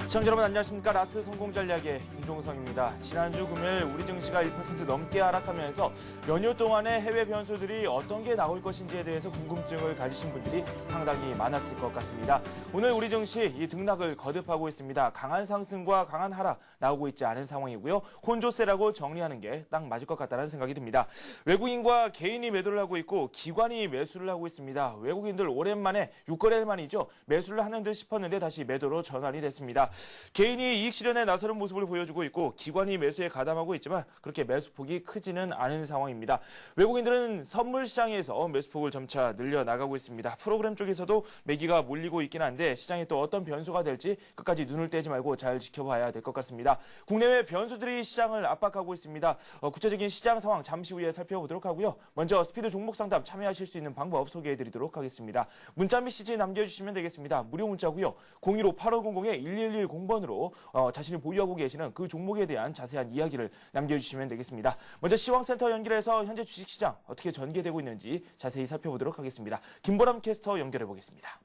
시청자 여러분 안녕하십니까. 라스 성공전략의 김종성입니다. 지난주 금요일 우리 증시가 1% 넘게 하락하면서 연휴 동안의 해외 변수들이 어떤 게 나올 것인지에 대해서 궁금증을 가지신 분들이 상당히 많았을 것 같습니다. 오늘 우리 증시 이 등락을 거듭하고 있습니다. 강한 상승과 강한 하락 나오고 있지 않은 상황이고요. 혼조세라고 정리하는 게 딱 맞을 것 같다는 생각이 듭니다. 외국인과 개인이 매도를 하고 있고 기관이 매수를 하고 있습니다. 외국인들 오랜만에 6거래일 만이죠. 매수를 하는 듯 싶었는데 다시 매도로 전환이 됐습니다. 개인이 이익 실현에 나서는 모습을 보여주고 있고 기관이 매수에 가담하고 있지만 그렇게 매수폭이 크지는 않은 상황입니다. 외국인들은 선물 시장에서 매수폭을 점차 늘려나가고 있습니다. 프로그램 쪽에서도 매기가 몰리고 있긴 한데 시장에 또 어떤 변수가 될지 끝까지 눈을 떼지 말고 잘 지켜봐야 될 것 같습니다. 국내외 변수들이 시장을 압박하고 있습니다. 구체적인 시장 상황 잠시 후에 살펴보도록 하고요. 먼저 스피드 종목 상담 참여하실 수 있는 방법 소개해드리도록 하겠습니다. 문자 메시지 남겨주시면 되겠습니다. 무료 문자고요. 015-8500-1110번으로 자신이 보유하고 계시는 그 종목에 대한 자세한 이야기를 남겨주시면 되겠습니다. 먼저 시황센터 연결해서 현재 주식시장 어떻게 전개되고 있는지 자세히 살펴보도록 하겠습니다. 김보람 캐스터 연결해보겠습니다.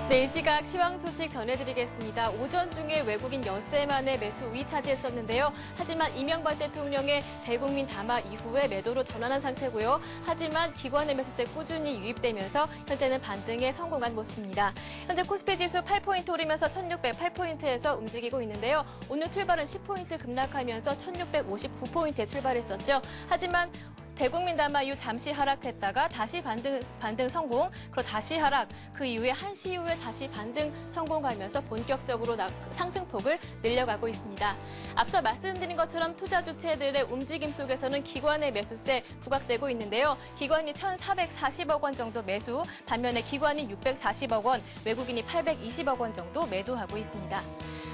네, 이 시각 시황 소식 전해드리겠습니다. 오전 중에 외국인 엿새 만에 매수 우위 차지했었는데요. 하지만 이명박 대통령의 대국민 담화 이후에 매도로 전환한 상태고요. 하지만 기관의 매수세 꾸준히 유입되면서 현재는 반등에 성공한 모습입니다. 현재 코스피 지수 8포인트 오르면서 1608포인트에서 움직이고 있는데요. 오늘 출발은 10포인트 급락하면서 1659포인트에 출발했었죠. 하지만 대국민 담화 이후 잠시 하락했다가 다시 반등 성공, 그리고 다시 하락, 그 이후에 1시 이후에 다시 반등 성공하면서 본격적으로 상승폭을 늘려가고 있습니다. 앞서 말씀드린 것처럼 투자 주체들의 움직임 속에서는 기관의 매수세 부각되고 있는데요. 기관이 1,440억 원 정도 매수, 반면에 기관이 640억 원, 외국인이 820억 원 정도 매도하고 있습니다.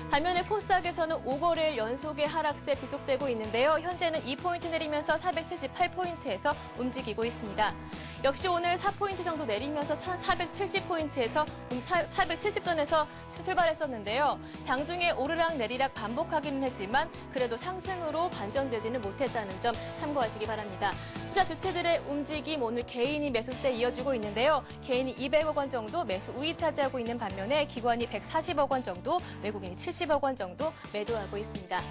반면에 코스닥에서는 5거래일 연속의 하락세 지속되고 있는데요. 현재는 2포인트 내리면서 478포인트에서 움직이고 있습니다. 역시 오늘 4포인트 정도 내리면서 1470포인트에서 470선에서 출발했었는데요. 장중에 오르락 내리락 반복하기는 했지만 그래도 상승으로 반전되지는 못했다는 점 참고하시기 바랍니다. 투자 주체들의 움직임 오늘 개인이 매수세 이어지고 있는데요. 개인이 200억 원 정도 매수 우위 차지하고 있는 반면에 기관이 140억 원 정도, 외국인이 70억 원 정도 매도하고 있습니다.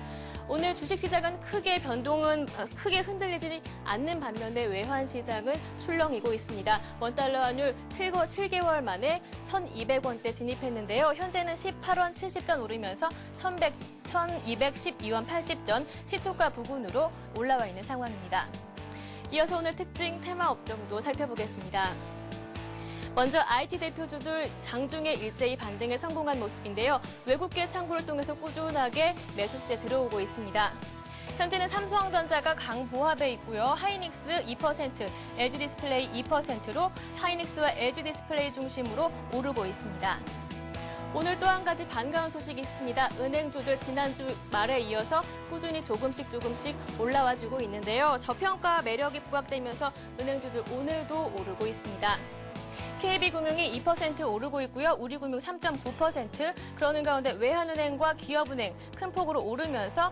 오늘 주식시장은 크게 흔들리지 않는 반면에 외환시장은 출렁이고 있습니다. 원달러 환율 7개월 만에 1,200원대 진입했는데요. 현재는 18원 70전 오르면서 1,212원 80전 시초가 부근으로 올라와 있는 상황입니다. 이어서 오늘 특징 테마 업종도 살펴보겠습니다. 먼저 IT 대표주들 장중에 일제히 반등에 성공한 모습인데요. 외국계 창구를 통해서 꾸준하게 매수세 들어오고 있습니다. 현재는 삼성전자가 강보합에 있고요. 하이닉스 2%, LG디스플레이 2%로 하이닉스와 LG디스플레이 중심으로 오르고 있습니다. 오늘 또 한 가지 반가운 소식이 있습니다. 은행주들 지난주 말에 이어서 꾸준히 조금씩 올라와주고 있는데요. 저평가 매력이 부각되면서 은행주들 오늘도 오르고 있습니다. KB금융이 2% 오르고 있고요. 우리금융 3.9%. 그러는 가운데 외환은행과 기업은행 큰 폭으로 오르면서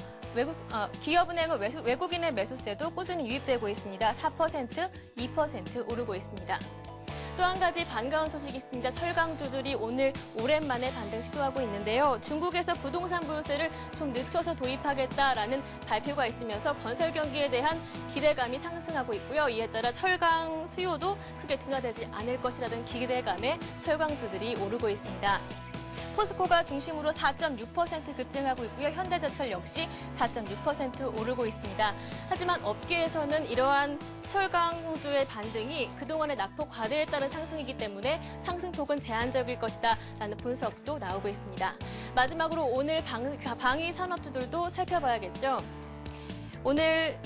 기업은행은 외국인의 매수세도 꾸준히 유입되고 있습니다. 4%, 2% 오르고 있습니다. 또 한 가지 반가운 소식이 있습니다. 철강주들이 오늘 오랜만에 반등 시도하고 있는데요. 중국에서 부동산 보유세를 좀 늦춰서 도입하겠다라는 발표가 있으면서 건설 경기에 대한 기대감이 상승하고 있고요. 이에 따라 철강 수요도 크게 둔화되지 않을 것이라는 기대감에 철강주들이 오르고 있습니다. 포스코가 중심으로 4.6% 급등하고 있고요. 현대제철 역시 4.6% 오르고 있습니다. 하지만 업계에서는 이러한 철강주의 반등이 그동안의 낙폭 과대에 따른 상승이기 때문에 상승폭은 제한적일 것이다 라는 분석도 나오고 있습니다. 마지막으로 오늘 방위 산업주들도 살펴봐야겠죠. 오늘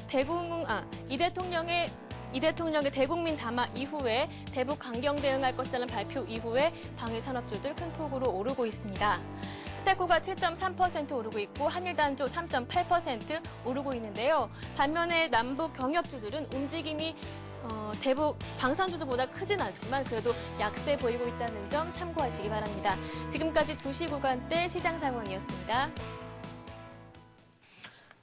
이 대통령의 대국민 담화 이후에 대북 강경 대응할 것이라는 발표 이후에 방위 산업주들 큰 폭으로 오르고 있습니다. 스페코가 7.3% 오르고 있고 한일단조 3.8% 오르고 있는데요. 반면에 남북 경협주들은 움직임이 대북 방산주들보다 크진 않지만 그래도 약세 보이고 있다는 점 참고하시기 바랍니다. 지금까지 2시 구간대 시장 상황이었습니다.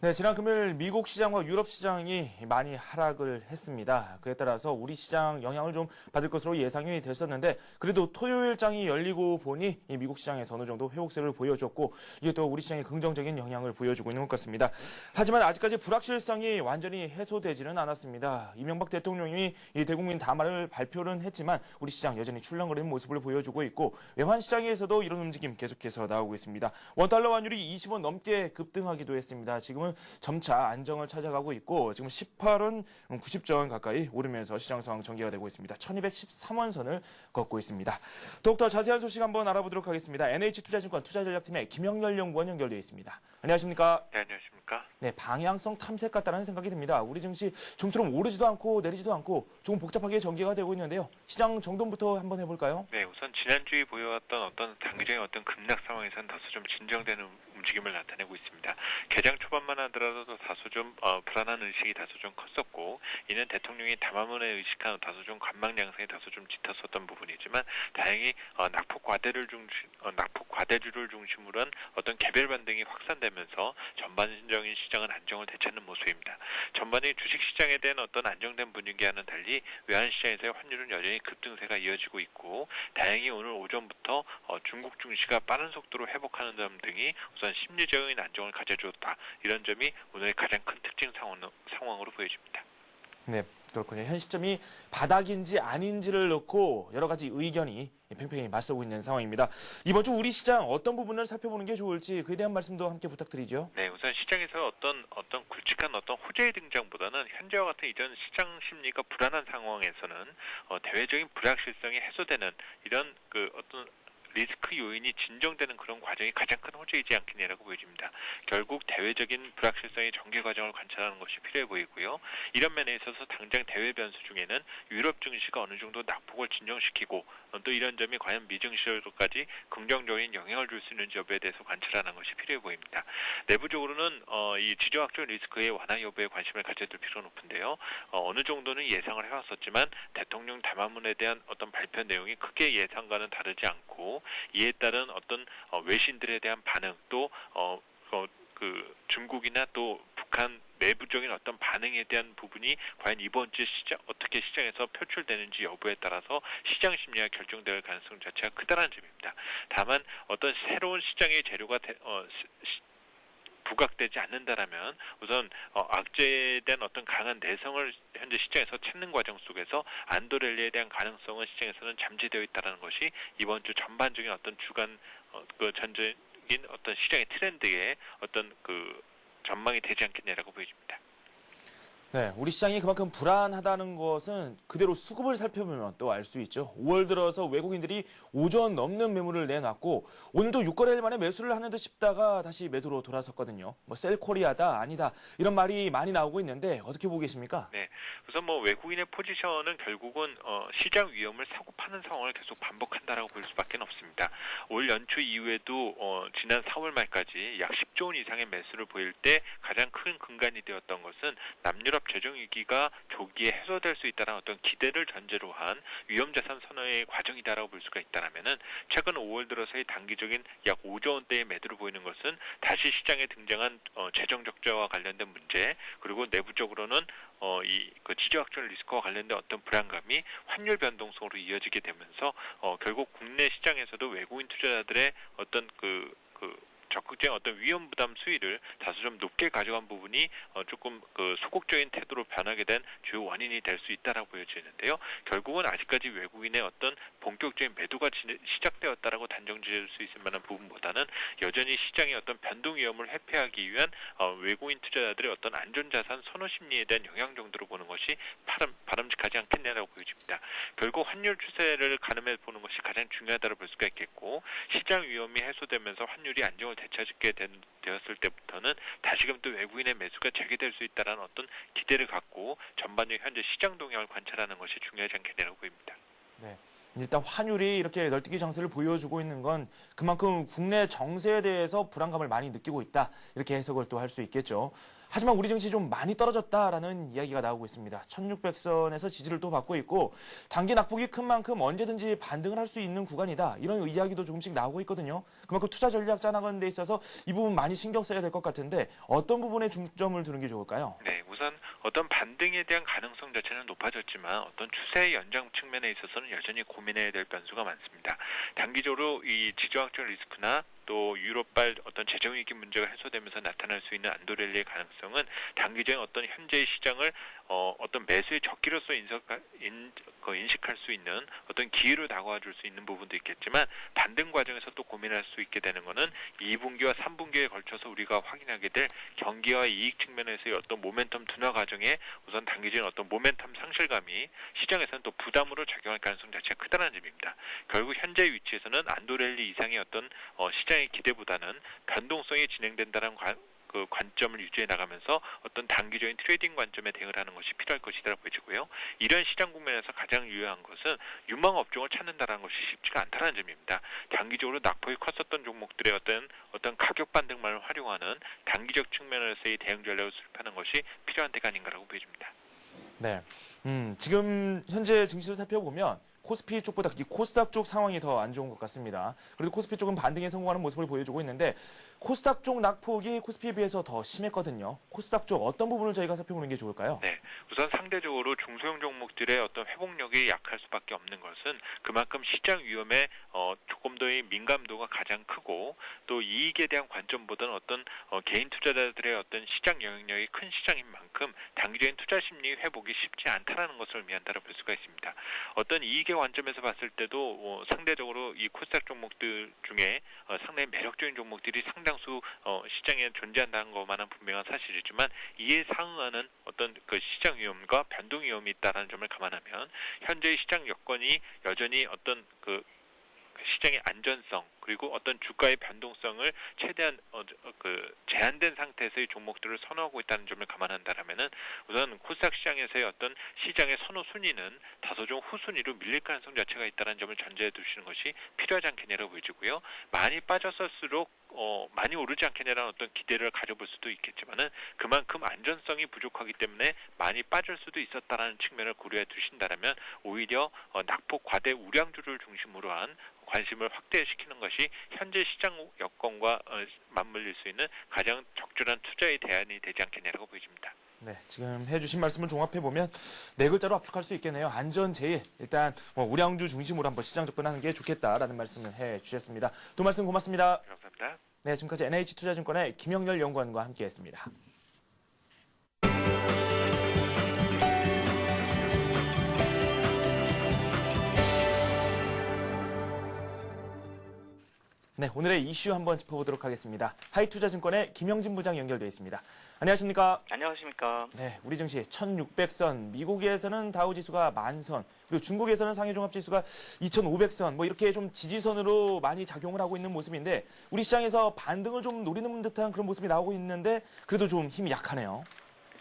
네, 지난 금요일 미국 시장과 유럽 시장이 많이 하락을 했습니다. 그에 따라서 우리 시장 영향을 좀 받을 것으로 예상이 됐었는데 그래도 토요일장이 열리고 보니 이 미국 시장에서 어느 정도 회복세를 보여줬고 이게 또 우리 시장에 긍정적인 영향을 보여주고 있는 것 같습니다. 하지만 아직까지 불확실성이 완전히 해소되지는 않았습니다. 이명박 대통령이 이 대국민 담화를 발표는 했지만 우리 시장 여전히 출렁거리는 모습을 보여주고 있고 외환 시장에서도 이런 움직임 계속해서 나오고 있습니다. 원달러 환율이 20원 넘게 급등하기도 했습니다. 지금은 점차 안정을 찾아가고 있고 지금 18원 90전 가까이 오르면서 시장 상황 전개가 되고 있습니다. 1213원 선을 걷고 있습니다. 더욱더 자세한 소식 한번 알아보도록 하겠습니다. NH투자증권 투자전략팀의 김영렬 연구원 연결되어 있습니다. 안녕하십니까? 네, 안녕하십니까? 네, 방향성 탐색 같다는 생각이 듭니다. 우리 증시 좀처럼 오르지도 않고 내리지도 않고 조금 복잡하게 전개가 되고 있는데요. 시장 정돈부터 한번 해볼까요? 네, 우선 지난주에 보여왔던 어떤 단기적인 어떤 급락 상황에서는 다소 좀 진정되는 움직임을 나타내고 있습니다. 개장 초반만 하더라도 다소 좀 불안한 의식이 다소 좀 컸었고 이는 대통령이 담화문에 의식한 다소 좀 관망 양상이 다소 좀 짙었었던 부분이지만 다행히 낙폭 과대주를 중심으로 한 어떤 개별 반등이 확산되면서 전반적인 시장은 안정을 되찾는 모습입니다. 전반적인 주식 시장에 대한 어떤 안정된 분위기와는 달리 외환 시장에서의 환율은 여전히 급등세가 이어지고 있고 다행히 오늘 오전부터 중국 증시가 빠른 속도로 회복하는 점 등이 우선 심리적인 안정을 가져주었다. 이런 점이 오늘의 가장 큰 특징 상황으로 보여집니다. 네, 그렇군요. 현 시점이 바닥인지 아닌지를 놓고 여러 가지 의견이 팽팽히 맞서고 있는 상황입니다. 이번 주 우리 시장 어떤 부분을 살펴보는 게 좋을지 그에 대한 말씀도 함께 부탁드리죠. 네, 우선 시장에서 어떤 굵직한 어떤 호재의 등장보다는 현재와 같은 이전 시장 심리가 불안한 상황에서는 대외적인 불확실성이 해소되는 이런 어떤 리스크 요인이 진정되는 그런 과정이 가장 큰 호재이지 않겠냐라고 보여집니다. 결국 대외적인 불확실성의 전개 과정을 관찰하는 것이 필요해 보이고요. 이런 면에 있어서 당장 대외 변수 중에는 유럽 증시가 어느 정도 낙폭을 진정시키고 또 이런 점이 과연 미증시로까지 긍정적인 영향을 줄 수 있는지 여부에 대해서 관찰하는 것이 필요해 보입니다. 내부적으로는 이 지정학적 리스크의 완화 여부에 관심을 가져야 될 필요가 높은데요. 어느 정도는 예상을 해왔었지만 대통령 담화문에 대한 어떤 발표 내용이 크게 예상과는 다르지 않고 이에 따른 어떤 외신들에 대한 반응 또 중국이나 또 북한 내부적인 어떤 반응에 대한 부분이 과연 이번 주 어떻게 시장에서 표출되는지 여부에 따라서 시장 심리가 결정될 가능성 자체가 크다는 점입니다. 다만 어떤 새로운 시장의 재료가 부각되지 않는다라면 우선 악재에 대한 어떤 강한 내성을 현재 시장에서 찾는 과정 속에서 안도 랠리에 대한 가능성은 시장에서는 잠재되어 있다는 것이 이번 주 전반적인 어떤 주간 전적인 어떤 시장의 트렌드의 어떤 전망이 되지 않겠냐라고 보여집니다. 네, 우리 시장이 그만큼 불안하다는 것은 그대로 수급을 살펴보면 또 알 수 있죠. 5월 들어서 외국인들이 5조 넘는 매물을 내놨고 오늘도 6거래일 만에 매수를 하는 듯 싶다가 다시 매도로 돌아섰거든요. 셀코리아다 아니다 이런 말이 많이 나오고 있는데 어떻게 보고 계십니까? 네, 우선 외국인의 포지션은 결국은 시장 위험을 사고 파는 상황을 계속 반복한다라고 볼 수밖에 없습니다. 올 연초 이후에도 지난 4월 말까지 약 10조 원 이상의 매수를 보일 때 가장 큰 근간이 되었던 것은 남유럽 재정 위기가 조기에 해소될 수 있다는 어떤 기대를 전제로 한 위험자산 선호의 과정이다라고 볼 수가 있다라면은 최근 5월 들어서의 단기적인 약 5조 원대의 매도를 보이는 것은 다시 시장에 등장한 재정 적자와 관련된 문제 그리고 내부적으로는 지정학적 리스크와 관련된 어떤 불안감이 환율 변동성으로 이어지게 되면서 결국 국내 시장에서도 외국인 투자자들의 어떤 적극적인 어떤 위험 부담 수위를 다소 좀 높게 가져간 부분이 조금 소극적인 태도로 변하게 된 주요 원인이 될 수 있다라고 보여지는데요. 결국은 아직까지 외국인의 어떤 본격적인 매도가 시작되었다라고 단정 지을 수 있을 만한 부분보다는 여전히 시장의 어떤 변동 위험을 회피하기 위한 외국인 투자자들의 어떤 안전자산 선호 심리에 대한 영향 정도로 보는 것이 바람직하지 않겠냐라고 보여집니다. 결국 환율 추세를 가늠해 보는 것이 가장 중요하다고 볼 수가 있겠고 시장 위험이 해소되면서 환율이 안정을 되찾게 되었을 때부터는 다시금 또 외국인의 매수가 재개될 수 있다는 어떤 기대를 갖고 전반적인 현재 시장 동향을 관찰하는 것이 중요하지 않겠냐고 보입니다. 네. 일단 환율이 이렇게 널뛰기 장세를 보여주고 있는 건 그만큼 국내 정세에 대해서 불안감을 많이 느끼고 있다. 이렇게 해석을 또 할 수 있겠죠. 하지만 우리 증시 좀 많이 떨어졌다라는 이야기가 나오고 있습니다. 1600선에서 지지를 또 받고 있고 단기 낙폭이 큰 만큼 언제든지 반등을 할 수 있는 구간이다. 이런 이야기도 조금씩 나오고 있거든요. 그만큼 투자 전략 짜나가는 데 있어서 이 부분 많이 신경 써야 될 것 같은데 어떤 부분에 중점을 두는 게 좋을까요? 네, 우선 어떤 반등에 대한 가능성 자체는 높아졌지만 어떤 추세 연장 측면에 있어서는 여전히 고민해야 될 변수가 많습니다. 단기적으로 이 지정학적 리스크나 또 유럽발 어떤 재정위기 문제가 해소되면서 나타날 수 있는 안도랠리의 가능성은 단기적인 어떤 현재의 시장을 어떤 매수의 적기로서 인식할 수 있는 어떤 기회로 다가와 줄 수 있는 부분도 있겠지만 반등 과정에서 또 고민할 수 있게 되는 것은 2분기와 3분기에 걸쳐서 우리가 확인하게 될 경기와 이익 측면에서의 어떤 모멘텀 둔화 과정에 우선 단기적인 어떤 모멘텀 상실감이 시장에서는 또 부담으로 작용할 가능성 자체가 크다는 점입니다. 결국 현재 위치에서는 안도랠리 이상의 어떤 시장의 기대보다는 변동성이 진행된다는 그 관점을 유지해 나가면서 어떤 단기적인 트레이딩 관점에 대응을 하는 것이 필요할 것이라고 보여지고요. 이런 시장 국면에서 가장 유효한 것은 유망 업종을 찾는다는 것이 쉽지가 않다는 점입니다. 단기적으로 낙폭이 컸었던 종목들의 어떤 가격 반등만을 활용하는 단기적 측면에서의 대응 전략을 수립하는 것이 필요한 때가 아닌가라고 보여집니다. 네. 지금 현재 증시를 살펴보면 코스피 쪽보다 이 코스닥 쪽 상황이 더 안 좋은 것 같습니다. 그래도 코스피 쪽은 반등에 성공하는 모습을 보여주고 있는데 코스닥 쪽 낙폭이 코스피에 비해서 더 심했거든요. 코스닥 쪽 어떤 부분을 저희가 살펴보는 게 좋을까요? 네, 우선 상대적으로 중소형 종목들의 어떤 회복력이 약할 수밖에 없는 것은 그만큼 시장 위험에 조금 더의 민감도가 가장 크고 또 이익에 대한 관점보다는 어떤 개인 투자자들의 어떤 시장 영향력이 큰 시장인 만큼 단기적인 투자 심리 회복이 쉽지 않다라는 것을 의미한다고 볼 수가 있습니다. 어떤 이익의 관점에서 봤을 때도 상대적으로 이 코스닥 종목들 중에 상당히 매력적인 종목들이 상당수 시장에 존재한다는 것만은 분명한 사실이지만 이에 상응하는 어떤 그 시장 위험과 변동 위험이 있다는 점을 감안하면 현재의 시장 여건이 여전히 어떤 그 시장의 안전성 그리고 어떤 주가의 변동성을 최대한 제한된 상태에서의 종목들을 선호하고 있다는 점을 감안한다면은 우선 코스닥 시장에서의 어떤 시장의 선호 순위는 다소 좀 후순위로 밀릴 가능성 자체가 있다는 점을 전제해 두시는 것이 필요하지 않겠냐라고 보여지고요. 많이 빠졌을수록 많이 오르지 않겠냐라는 어떤 기대를 가져볼 수도 있겠지만은 그만큼 안전성이 부족하기 때문에 많이 빠질 수도 있었다라는 측면을 고려해 두신다면 오히려 낙폭 과대 우량주를 중심으로 한 관심을 확대시키는 것이 현재 시장 여건과 맞물릴 수 있는 가장 적절한 투자의 대안이 되지 않겠냐라고 보여집니다. 네, 지금 해주신 말씀을 종합해보면 네 글자로 압축할 수 있겠네요. 안전제일. 일단 우량주 중심으로 한번 시장 접근하는 게 좋겠다라는 말씀을 해주셨습니다. 또 말씀 고맙습니다. 감사합니다. 네, 지금까지 NH투자증권의 김영렬 연구원과 함께했습니다. 네, 오늘의 이슈 한번 짚어보도록 하겠습니다. 하이투자증권의 김영진 부장 연결되어 있습니다. 안녕하십니까? 안녕하십니까? 네, 우리 증시 1600선, 미국에서는 다우지수가 10,000선, 그리고 중국에서는 상해종합지수가 2500선, 이렇게 좀 지지선으로 많이 작용을 하고 있는 모습인데 우리 시장에서 반등을 좀 노리는 듯한 그런 모습이 나오고 있는데 그래도 좀 힘이 약하네요.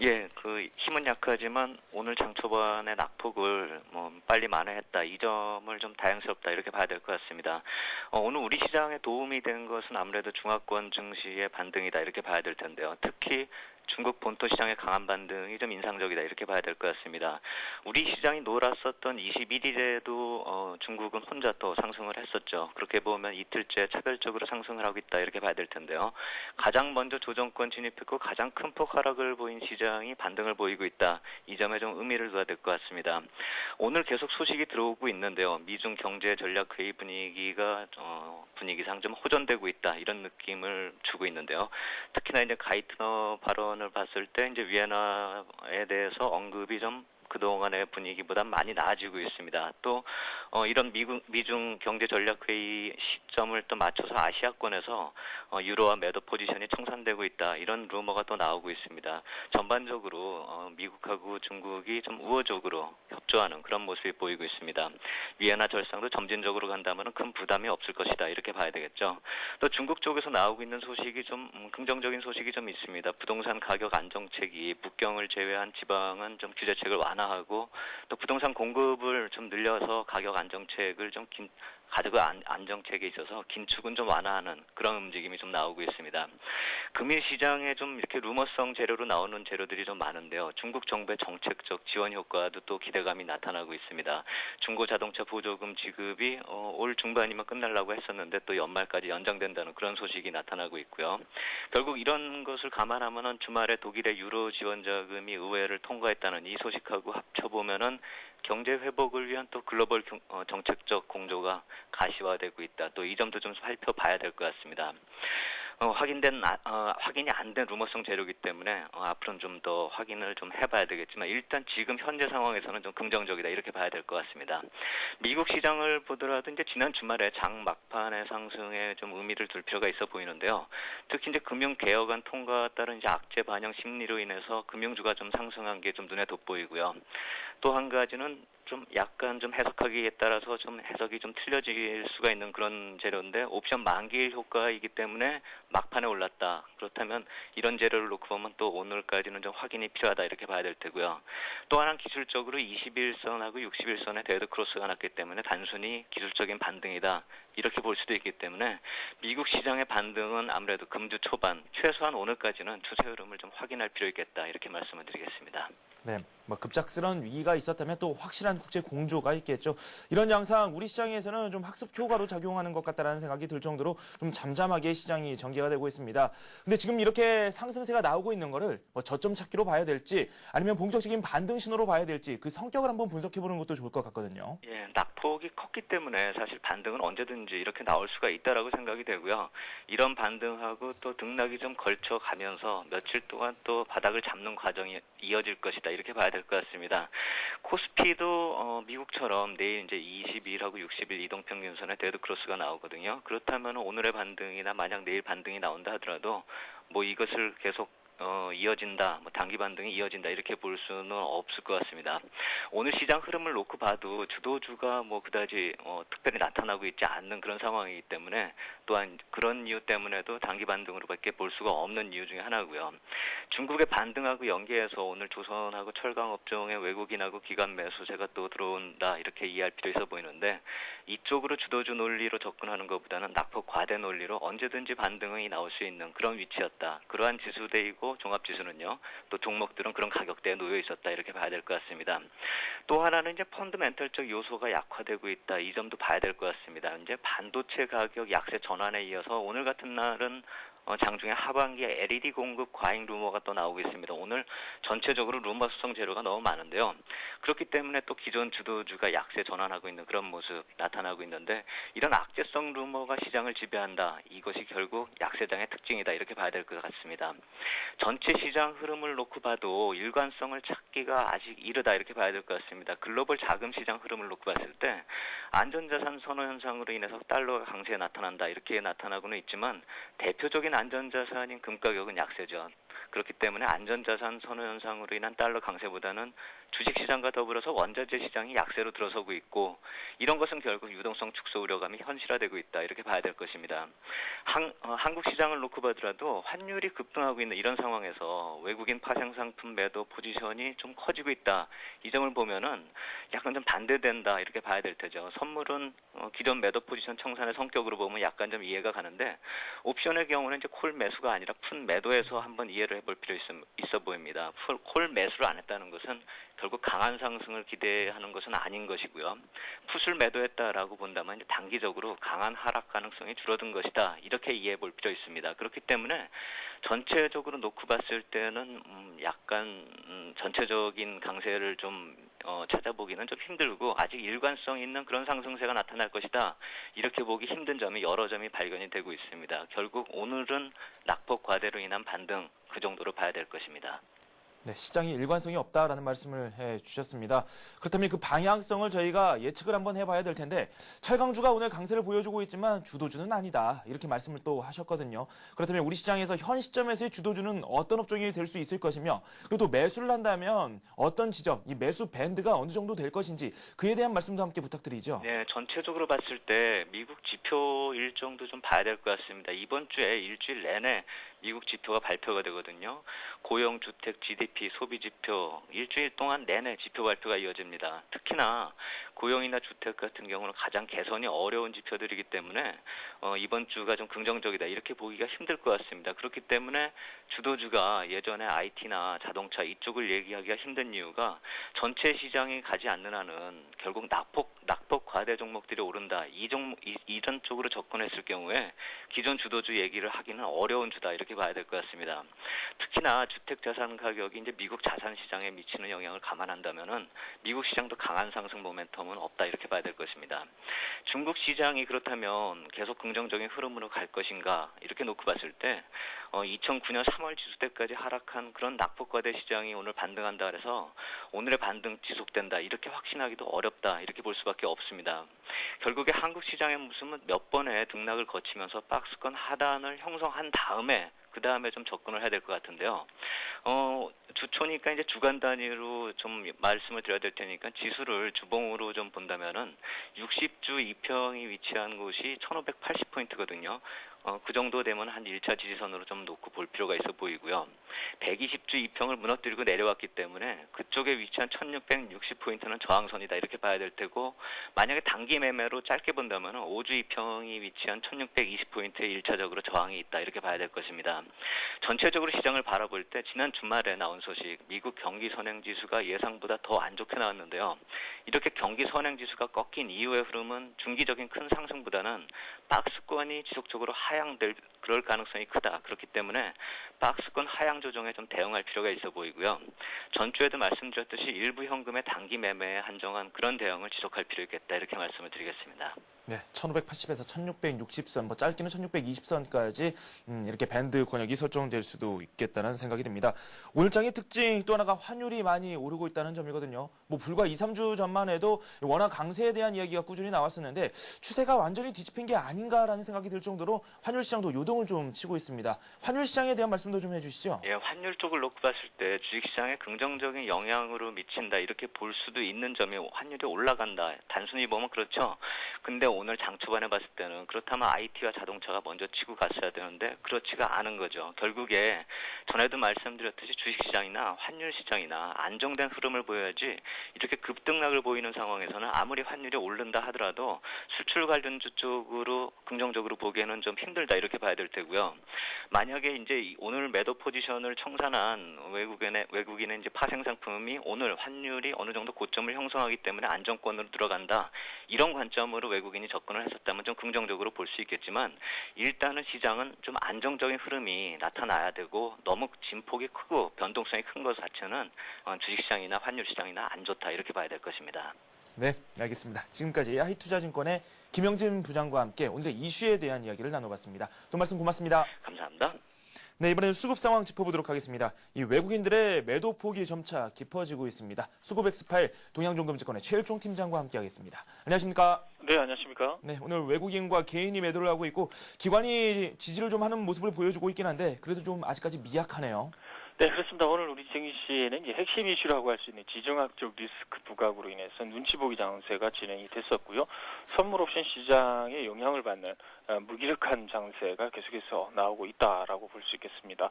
예, 그 힘은 약하지만 오늘 장 초반의 낙폭을 빨리 만회했다. 이 점을 좀 다행스럽다 이렇게 봐야 될 것 같습니다. 오늘 우리 시장에 도움이 된 것은 아무래도 중화권 증시의 반등이다 이렇게 봐야 될 텐데요. 특히 중국 본토 시장의 강한 반등이 좀 인상적이다 이렇게 봐야 될 것 같습니다. 우리 시장이 놀았었던 21일에도 중국은 혼자 또 상승을 했었죠. 그렇게 보면 이틀째 차별적으로 상승을 하고 있다 이렇게 봐야 될 텐데요. 가장 먼저 조정권 진입했고 가장 큰 폭 하락을 보인 시장이 반등을 보이고 있다. 이 점에 좀 의미를 둬야 될 것 같습니다. 오늘 계속 소식이 들어오고 있는데요. 미중 경제 전략 회의 분위기상 좀 호전되고 있다 이런 느낌을 주고 있는데요. 특히나 이제 가이트너 발언을 봤을 때 이제 위안화에 대해서 언급이 좀 그동안의 분위기보다 많이 나아지고 있습니다. 또 이런 미중 경제 전략 회의 시점을 또 맞춰서 아시아권에서 유로화 매도 포지션이 청산되고 있다. 이런 루머가 또 나오고 있습니다. 전반적으로 미국하고 중국이 좀 우호적으로 협조하는 그런 모습이 보이고 있습니다. 위안화 절상도 점진적으로 간다면 큰 부담이 없을 것이다. 이렇게 봐야 되겠죠. 또 중국 쪽에서 나오고 있는 소식이 좀 긍정적인 소식이 좀 있습니다. 부동산 가격 안정책이 북경을 제외한 지방은 좀 규제책을 완화하고 또 부동산 공급을 좀 늘려서 가격 안정책을 좀 가격 안정책에 있어서 긴축은 좀 완화하는 그런 움직임이 좀 나오고 있습니다. 금일 시장에 좀 이렇게 루머성 재료로 나오는 재료들이 좀 많은데요. 중국 정부의 정책적 지원 효과도 또 기대감이 나타나고 있습니다. 중고 자동차 보조금 지급이 올 중반이면 끝나려고 했었는데 또 연말까지 연장된다는 그런 소식이 나타나고 있고요. 결국 이런 것을 감안하면은 주말에 독일의 유로 지원 자금이 의회를 통과했다는 이 소식하고 합쳐보면은 경제 회복을 위한 또 글로벌 정책적 공조가 가시화되고 있다. 또 이 점도 좀 살펴봐야 될 것 같습니다. 확인이 안 된 루머성 재료이기 때문에 앞으로는 좀 더 확인을 좀 해봐야 되겠지만 일단 지금 현재 상황에서는 좀 긍정적이다 이렇게 봐야 될 것 같습니다. 미국 시장을 보더라도 이제 지난 주말에 장 막판의 상승에 좀 의미를 둘 필요가 있어 보이는데요. 특히 이제 금융 개혁안 통과에 따른 이제 악재 반영 심리로 인해서 금융주가 좀 상승한 게 좀 눈에 돋보이고요. 또 한 가지는 좀 약간 좀 해석하기에 따라서 좀 해석이 좀 틀려질 수가 있는 그런 재료인데 옵션 만기일 효과이기 때문에 막판에 올랐다. 그렇다면 이런 재료를 놓고 보면 또 오늘까지는 좀 확인이 필요하다 이렇게 봐야 될 테고요. 또 하나는 기술적으로 21선하고 61선의 데드 크로스가 났기 때문에 단순히 기술적인 반등이다. 이렇게 볼 수도 있기 때문에 미국 시장의 반등은 아무래도 금주 초반 최소한 오늘까지는 추세 흐름을 좀 확인할 필요 있겠다. 이렇게 말씀을 드리겠습니다. 네, 급작스런 위기가 있었다면 또 확실한 국제 공조가 있겠죠. 이런 양상 우리 시장에서는 좀 학습 효과로 작용하는 것 같다라는 생각이 들 정도로 좀 잠잠하게 시장이 전개가 되고 있습니다. 근데 지금 이렇게 상승세가 나오고 있는 거를 저점 찾기로 봐야 될지 아니면 본격적인 반등 신호로 봐야 될지 그 성격을 한번 분석해보는 것도 좋을 것 같거든요. 예, 낙폭이 컸기 때문에 사실 반등은 언제든지 이렇게 나올 수가 있다라고 생각이 되고요. 이런 반등하고 또 등락이 좀 걸쳐가면서 며칠 동안 또 바닥을 잡는 과정이 이어질 것이다. 이렇게 봐야 될 것 같습니다. 코스피도 미국처럼 내일 이제 22일하고 60일 이동평균선에 데드 크로스가 나오거든요. 그렇다면 오늘의 반등이나 만약 내일 반등이 나온다 하더라도 이것을 계속 이어진다, 단기 반등이 이어진다 이렇게 볼 수는 없을 것 같습니다. 오늘 시장 흐름을 놓고 봐도 주도주가 그다지 특별히 나타나고 있지 않는 그런 상황이기 때문에 또한 그런 이유 때문에도 단기 반등으로밖에 볼 수가 없는 이유 중에 하나고요. 중국의 반등하고 연계해서 오늘 조선하고 철강 업종의 외국인하고 기관 매수세가 또 들어온다 이렇게 이해할 필요 있어 보이는데 이쪽으로 주도주 논리로 접근하는 것보다는 낙폭 과대 논리로 언제든지 반등이 나올 수 있는 그런 위치였다. 그러한 지수대이고 종합지수는요. 또 종목들은 그런 가격대에 놓여 있었다. 이렇게 봐야 될 것 같습니다. 또 하나는 이제 펀드멘털적 요소가 약화되고 있다. 이 점도 봐야 될 것 같습니다. 이제 반도체 가격 약세 전환에 이어서 오늘 같은 날은 장중에 하반기에 LED 공급 과잉 루머가 또 나오고 있습니다. 오늘 전체적으로 루머성 재료가 너무 많은데요. 그렇기 때문에 또 기존 주도주가 약세 전환하고 있는 그런 모습 나타나고 있는데 이런 악재성 루머가 시장을 지배한다. 이것이 결국 약세장의 특징이다. 이렇게 봐야 될 것 같습니다. 전체 시장 흐름을 놓고 봐도 일관성을 찾기가 아직 이르다. 이렇게 봐야 될 것 같습니다. 글로벌 자금 시장 흐름을 놓고 봤을 때 안전자산 선호 현상으로 인해서 달러가 강세에 나타난다. 이렇게 나타나고는 있지만 대표적인 안전자산인 금 가격은 약세죠. 그렇기 때문에 안전자산 선호 현상으로 인한 달러 강세보다는 주식시장과 더불어서 원자재 시장이 약세로 들어서고 있고 이런 것은 결국 유동성 축소 우려감이 현실화되고 있다. 이렇게 봐야 될 것입니다. 한국 시장을 놓고 보더라도 환율이 급등하고 있는 이런 상황에서 외국인 파생상품 매도 포지션이 좀 커지고 있다. 이 점을 보면은 약간 좀 반대된다. 이렇게 봐야 될 테죠. 선물은 기존 매도 포지션 청산의 성격으로 보면 약간 좀 이해가 가는데 옵션의 경우는 이제 콜 매수가 아니라 푼 매도에서 한번 이해를 해볼 필요 있어 보입니다. 콜 매수를 안 했다는 것은 결국 강한 상승을 기대하는 것은 아닌 것이고요. 풋을 매도했다라고 본다면 이제 단기적으로 강한 하락 가능성이 줄어든 것이다. 이렇게 이해해 볼 필요 있습니다. 그렇기 때문에 전체적으로 놓고 봤을 때는 약간 전체적인 강세를 좀 찾아보기는 좀 힘들고 아직 일관성 있는 그런 상승세가 나타날 것이다. 이렇게 보기 힘든 점이 여러 점이 발견이 되고 있습니다. 결국 오늘은 낙폭 과대로 인한 반등 그 정도로 봐야 될 것입니다. 네, 시장이 일관성이 없다라는 말씀을 해주셨습니다. 그렇다면 그 방향성을 저희가 예측을 한번 해봐야 될 텐데 철강주가 오늘 강세를 보여주고 있지만 주도주는 아니다. 이렇게 말씀을 또 하셨거든요. 그렇다면 우리 시장에서 현 시점에서의 주도주는 어떤 업종이 될 수 있을 것이며 그리고 또 매수를 한다면 어떤 지점, 이 매수 밴드가 어느 정도 될 것인지 그에 대한 말씀도 함께 부탁드리죠. 네, 전체적으로 봤을 때 미국 지표 일정도 좀 봐야 될 것 같습니다. 이번 주에 일주일 내내 미국 지표가 발표가 되거든요. 고용, 주택, GDP, 소비 지표 일주일 동안 내내 지표 발표가 이어집니다. 특히나 고용이나 주택 같은 경우는 가장 개선이 어려운 지표들이기 때문에 이번 주가 좀 긍정적이다 이렇게 보기가 힘들 것 같습니다. 그렇기 때문에 주도주가 예전에 IT나 자동차 이쪽을 얘기하기가 힘든 이유가 전체 시장이 가지 않는 한은 결국 낙폭 과대 종목들이 오른다. 이전 쪽으로 접근했을 경우에 기존 주도주 얘기를 하기는 어려운 주다 이렇게 봐야 될 것 같습니다. 특히나 주택 자산 가격이 이제 미국 자산 시장에 미치는 영향을 감안한다면은 미국 시장도 강한 상승 모멘텀은 없다 이렇게 봐야 될 것입니다. 중국 시장이 그렇다면 계속 긍정적인 흐름으로 갈 것인가 이렇게 놓고 봤을 때 2009년 3월 지수 때까지 하락한 그런 낙폭 과대 시장이 오늘 반등한다 그래서 오늘의 반등 지속된다 이렇게 확신하기도 어렵다 이렇게 볼 수밖에 없습니다. 결국에 한국 시장의 모습은 몇 번의 등락을 거치면서 박스권 하단을 형성한 다음에 그 다음에 좀 접근을 해야 될 것 같은데요. 주초니까 이제 주간 단위로 좀 말씀을 드려야 될 테니까 지수를 주봉으로 좀 본다면은 60주 이평이 위치한 곳이 1580포인트거든요. 그 정도 되면 한 1차 지지선으로 좀 놓고 볼 필요가 있어 보이고요. 120주 이평을 무너뜨리고 내려왔기 때문에 그쪽에 위치한 1660포인트는 저항선이다 이렇게 봐야 될 테고 만약에 단기 매매로 짧게 본다면 5주 이평이 위치한 1620포인트에 1차적으로 저항이 있다 이렇게 봐야 될 것입니다. 전체적으로 시장을 바라볼 때 지난 주말에 나온 소식 미국 경기 선행지수가 예상보다 더 안 좋게 나왔는데요. 이렇게 경기 선행지수가 꺾인 이후의 흐름은 중기적인 큰 상승보다는 박스권이 지속적으로 하향될 그럴 가능성이 크다. 그렇기 때문에 박스권 하향 조정에 좀 대응할 필요가 있어 보이고요. 전주에도 말씀드렸듯이 일부 현금의 단기 매매에 한정한 그런 대응을 지속할 필요 있겠다. 이렇게 말씀을 드리겠습니다. 네, 1580에서 1660선, 뭐 짧게는 1620선까지 이렇게 밴드 권역이 설정될 수도 있겠다는 생각이 듭니다. 오늘장의 특징 또 하나가 환율이 많이 오르고 있다는 점이거든요. 뭐 불과 2, 3주 전만 해도 워낙 강세에 대한 이야기가 꾸준히 나왔었는데 추세가 완전히 뒤집힌 게 아닌가라는 생각이 들 정도로 환율 시장도 요동을 좀 치고 있습니다. 환율 시장에 대한 말씀도 좀 해주시죠. 예, 환율 쪽을 놓고 봤을 때 주식시장에 긍정적인 영향으로 미친다 이렇게 볼 수도 있는 점이 환율이 올라간다. 단순히 보면 그렇죠. 근데 오늘 장 초반에 봤을 때는 그렇다면 IT와 자동차가 먼저 치고 갔어야 되는데 그렇지가 않은 거죠. 결국에 전에도 말씀드렸듯이 주식시장이나 환율시장이나 안정된 흐름을 보여야지 이렇게 급등락을 보이는 상황에서는 아무리 환율이 오른다 하더라도 수출 관련주 쪽으로 긍정적으로 보기에는 좀 힘들다 이렇게 봐야 될 테고요. 만약에 이제 오늘 매도 포지션을 청산한 외국인의 이제 파생 상품이 오늘 환율이 어느 정도 고점을 형성하기 때문에 안정권으로 들어간다. 이런 관점으로 외국인이 접근을 했었다면 좀 긍정적으로 볼 수 있겠지만 일단은 시장은 좀 안정적인 흐름이 나타나야 되고 너무 진폭이 크고 변동성이 큰 것 자체는 주식시장이나 환율시장이나 안 좋다 이렇게 봐야 될 것입니다. 네, 알겠습니다. 지금까지 하이투자증권의 김영진 부장과 함께 오늘의 이슈에 대한 이야기를 나눠봤습니다. 또 말씀 고맙습니다. 감사합니다. 네, 이번에는 수급 상황 짚어보도록 하겠습니다. 이 외국인들의 매도 폭이 점차 깊어지고 있습니다. 수급엑스파일 동양종금증권의 최일종 팀장과 함께하겠습니다. 안녕하십니까? 네, 안녕하십니까? 네, 오늘 외국인과 개인이 매도를 하고 있고 기관이 지지를 좀 하는 모습을 보여주고 있긴 한데 그래도 좀 아직까지 미약하네요. 네, 그렇습니다. 오늘 우리 증시에는 이제 핵심 이슈라고 할 수 있는 지정학적 리스크 부각으로 인해서 눈치 보기 장세가 진행이 됐었고요. 선물 옵션 시장에 영향을 받는 무기력한 장세가 계속해서 나오고 있다라고 볼 수 있겠습니다.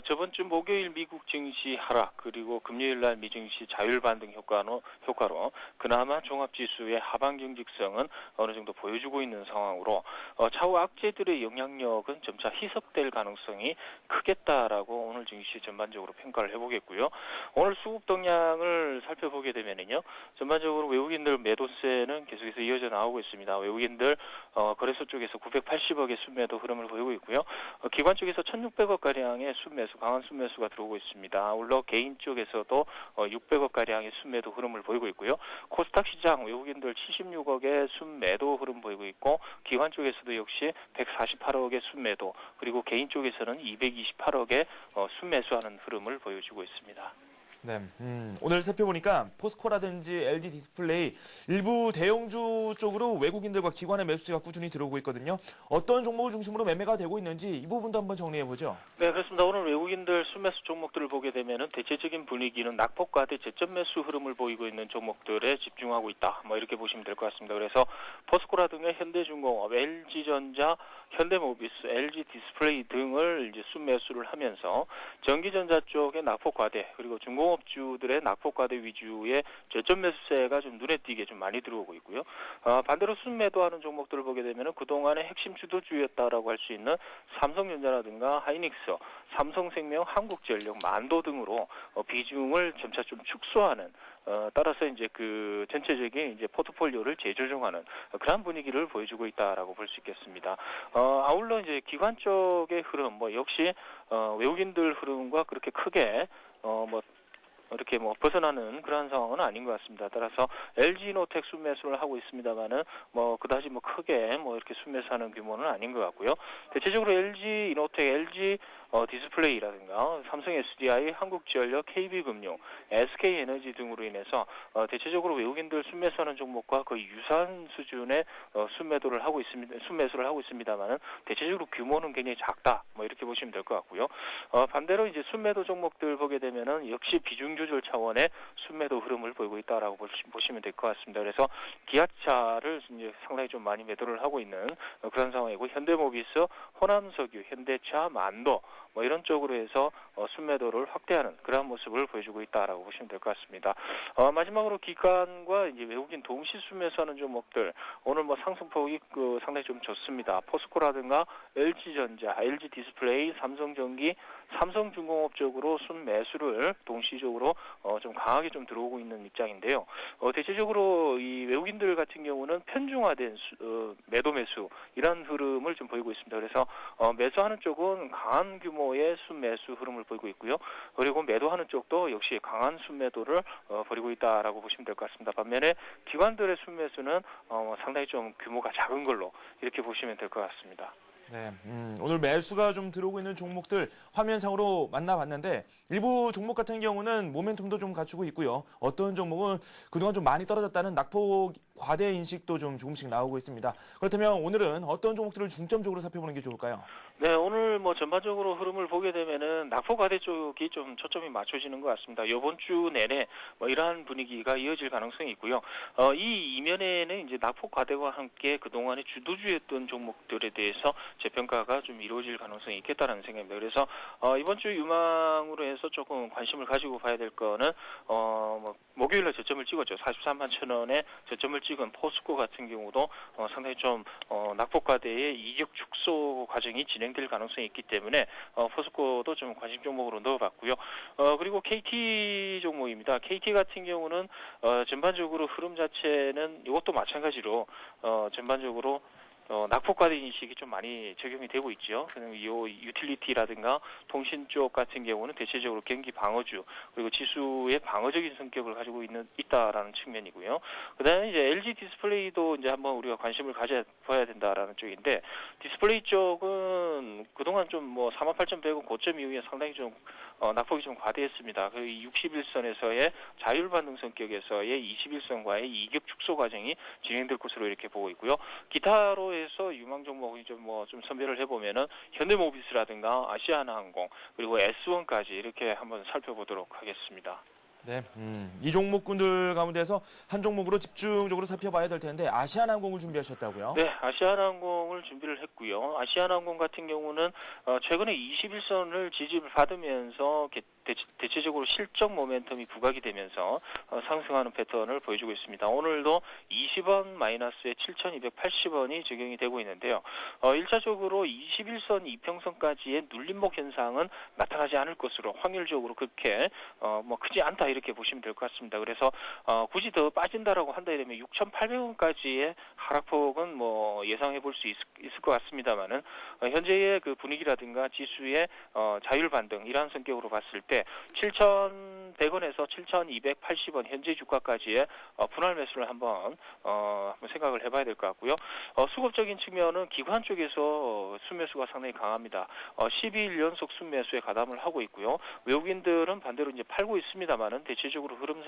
저번 주 목요일 미국 증시 하락 그리고 금요일 날 미증시 자율 반등 효과로 그나마 종합지수의 하방 경직성은 어느 정도 보여주고 있는 상황으로 차후 악재들의 영향력은 점차 희석될 가능성이 크겠다라고 오늘 증시 전반적으로 평가를 해보겠고요. 오늘 수급 동향을 살펴보게 되면은요, 전반적으로 외국인들 매도세는 계속해서 이어져 나오고 있습니다. 외국인들 거래소 쪽에서 980억의 순매도 흐름을 보이고 있고요. 기관 쪽에서 1,600억 가량의 순매수, 강한 순매수가 들어오고 있습니다. 물론 개인 쪽에서도 600억 가량의 순매도 흐름을 보이고 있고요. 코스닥 시장 외국인들 76억의 순매도 흐름 보이고 있고 기관 쪽에서도 역시 148억의 순매도 그리고 개인 쪽에서는 228억의 순매수하는 흐름을 보여주고 있습니다. 네, 오늘 살펴보니까 포스코라든지 LG 디스플레이 일부 대형주 쪽으로 외국인들과 기관의 매수세가 꾸준히 들어오고 있거든요. 어떤 종목을 중심으로 매매가 되고 있는지 이 부분도 한번 정리해보죠. 네, 그렇습니다. 오늘 외국인들 순매수 종목들을 보게 되면은 대체적인 분위기는 낙폭과대 제점 매수 흐름을 보이고 있는 종목들에 집중하고 있다. 뭐 이렇게 보시면 될 것 같습니다. 그래서 포스코라든지 현대중공업, LG전자, 현대모비스, LG 디스플레이 등을 이제 순매수를 하면서 전기전자 쪽의 낙폭과대 그리고 중공업 중공업주들의 낙폭과대 위주의 저점 매수세가 좀 눈에 띄게 좀 많이 들어오고 있고요. 반대로 순매도하는 종목들을 보게 되면 그동안의 핵심 주도주였다라고 할 수 있는 삼성전자라든가 하이닉스, 삼성생명, 한국전력, 만도 등으로 비중을 점차 좀 축소하는 따라서 이제 그 전체적인 이제 포트폴리오를 재조정하는 그런 분위기를 보여주고 있다라고 볼 수 있겠습니다. 아울러 이제 기관 쪽의 흐름 역시 외국인들 흐름과 그렇게 크게 이렇게 벗어나는 그러한 상황은 아닌 것 같습니다. 따라서 LG이노텍 순매수를 하고 있습니다만은 그다지 크게 이렇게 순매수하는 규모는 아닌 것 같고요. 대체적으로 LG이노텍, LG 디스플레이라든가 삼성 SDI, 한국전력, KB금융, SK에너지 등으로 인해서 대체적으로 외국인들 순매수하는 종목과 거의 유사한 수준의 순매수를 하고 있습니다만은 대체적으로 규모는 굉장히 작다. 이렇게 보시면 될 것 같고요. 반대로 이제 순매도 종목들 보게 되면은 역시 비중 조절 차원의 순매도 흐름을 보이고 있다라고 보시면 될 것 같습니다. 그래서 기아차를 이제 상당히 좀 많이 매도를 하고 있는 그런 상황이고 현대모비스, 호남석유, 현대차, 만도 이런 쪽으로 해서 순매도를 확대하는 그런 모습을 보여주고 있다라고 보시면 될 것 같습니다. 마지막으로 기관과 이제 외국인 동시 순매수하는 종목들 오늘 상승폭이 상당히 좀 좋습니다. 포스코라든가 LG전자, LG디스플레이, 삼성전기, 삼성중공업 쪽으로 순매수를 동시적으로 좀 강하게 좀 들어오고 있는 입장인데요. 대체적으로 이 외국인들 같은 경우는 편중화된 매도 매수 이런 흐름을 좀 보이고 있습니다. 그래서 매수하는 쪽은 강한 규모의 순매수 흐름을 보이고 있고요. 그리고 매도하는 쪽도 역시 강한 순매도를 벌이고 있다라고 보시면 될 것 같습니다. 반면에 기관들의 순매수는 상당히 좀 규모가 작은 걸로 이렇게 보시면 될 것 같습니다. 네, 오늘 매수가 좀 들어오고 있는 종목들 화면상으로 만나봤는데 일부 종목 같은 경우는 모멘텀도 좀 갖추고 있고요. 어떤 종목은 그동안 좀 많이 떨어졌다는 낙폭 과대 인식도 좀 조금씩 나오고 있습니다. 그렇다면 오늘은 어떤 종목들을 중점적으로 살펴보는 게 좋을까요? 네, 오늘 전반적으로 흐름을 보게 되면은 낙폭 과대 쪽이 좀 초점이 맞춰지는 것 같습니다. 이번 주 내내 이러한 분위기가 이어질 가능성이 있고요. 이 이면에는 이제 낙폭 과대와 함께 그동안에 주도주였던 종목들에 대해서 재평가가 좀 이루어질 가능성이 있겠다라는 생각입니다. 그래서 이번 주 유망으로 해서 조금 관심을 가지고 봐야 될 거는 목요일에 저점을 찍었죠. 43만 천 원에 저점을 찍은 포스코 같은 경우도 상당히 좀 낙폭 과대의 이격 축소 과정이 진행될 가능성이 있기 때문에 포스코도 좀 관심 종목으로 넣어봤고요. 그리고 KT 종목입니다. KT 같은 경우는 전반적으로 흐름 자체는 이것도 마찬가지로 전반적으로 낙폭 과대 인식이 좀 많이 적용이 되고 있죠. 그리고 이 유틸리티라든가 통신 쪽 같은 경우는 대체적으로 경기 방어주 그리고 지수의 방어적인 성격을 가지고 있다라는 측면이고요. 그다음에 이제 LG 디스플레이도 이제 한번 우리가 관심을 가져봐야 된다라는 쪽인데 디스플레이 쪽은 그동안 좀 48,100원 고점 이후에 상당히 좀 낙폭이 좀 과대했습니다. 그 61선에서의 자율 반등 성격에서의 21선과의 이격 축소 과정이 진행될 것으로 이렇게 보고 있고요. 기타로 해서 유망 종목이 좀 선별을 해보면은 현대모비스라든가 아시아나항공 그리고 S1까지 이렇게 한번 살펴보도록 하겠습니다. 네, 이 종목군들 가운데서 한 종목으로 집중적으로 살펴봐야 될 텐데 아시아나항공을 준비하셨다고요? 네, 아시아나항공을 준비를 했고요. 아시아나항공 같은 경우는 최근에 21선을 지지를 받으면서 대체적으로 실적 모멘텀이 부각이 되면서 상승하는 패턴을 보여주고 있습니다. 오늘도 20원 마이너스에 7,280원이 적용이 되고 있는데요. 1차적으로 21선 이평선까지의 눌림목 현상은 나타나지 않을 것으로 확률적으로 그렇게 크지 않다 이렇게 보시면 될 것 같습니다. 그래서 굳이 더 빠진다라고 한다 이러면 6,800원까지의 하락폭은 예상해 볼 수 있을 것 같습니다만은 현재의 그 분위기라든가 지수의 자율 반등 이러한 성격으로 봤을 때 7,100원에서 7,280원 현재 주가까지의 분할 매수를 한번 생각을 해봐야 될 것 같고요. 수급적인 측면은 기관 쪽에서 순매수가 상당히 강합니다. 12일 연속 순매수에 가담을 하고 있고요. 외국인들은 반대로 이제 팔고 있습니다만은 보면 대체적으로 흐름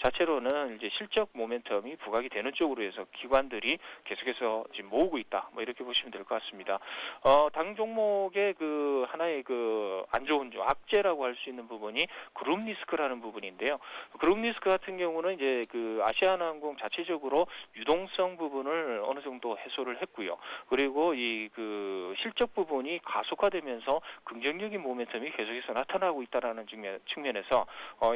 자체로는 이제 실적 모멘텀이 부각이 되는 쪽으로 해서 기관들이 계속해서 지금 모으고 있다. 뭐 이렇게 보시면 될 것 같습니다. 당 종목의 그 하나의 그 안 좋은 점, 악재라고 할 수 있는 부분이 그룹 리스크라는 부분인데요. 그룹 리스크 같은 경우는 이제 그 아시아나항공 자체적으로 유동성 부분을 어느 정도 해소를 했고요. 그리고 이 그 실적 부분이 가속화되면서 긍정적인 모멘텀이 계속해서 나타나고 있다라는 측면에서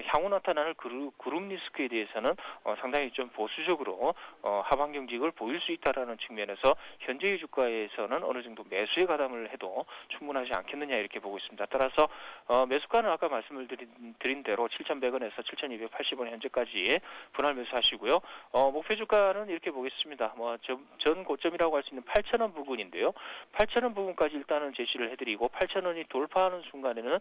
향후 나타날 그룹 리스크에 대해서는 상당히 좀 보수적으로 하방 경직을 보일 수 있다라는 측면에서 현재의 주가에서는 어느 정도 매수에 가담을 해도 충분하지 않겠느냐 이렇게 보고 있습니다. 따라서 매수가는 아까 말씀을 드린 대로 7,100원에서 7,280원 현재까지 분할 매수하시고요. 목표 주가는 이렇게 보겠습니다. 전 고점이라고 할 수 있는 8,000원 부근인데요. 8,000원 부근까지 일단은 제시를 해드리고 8,000원이 돌파하는 순간에는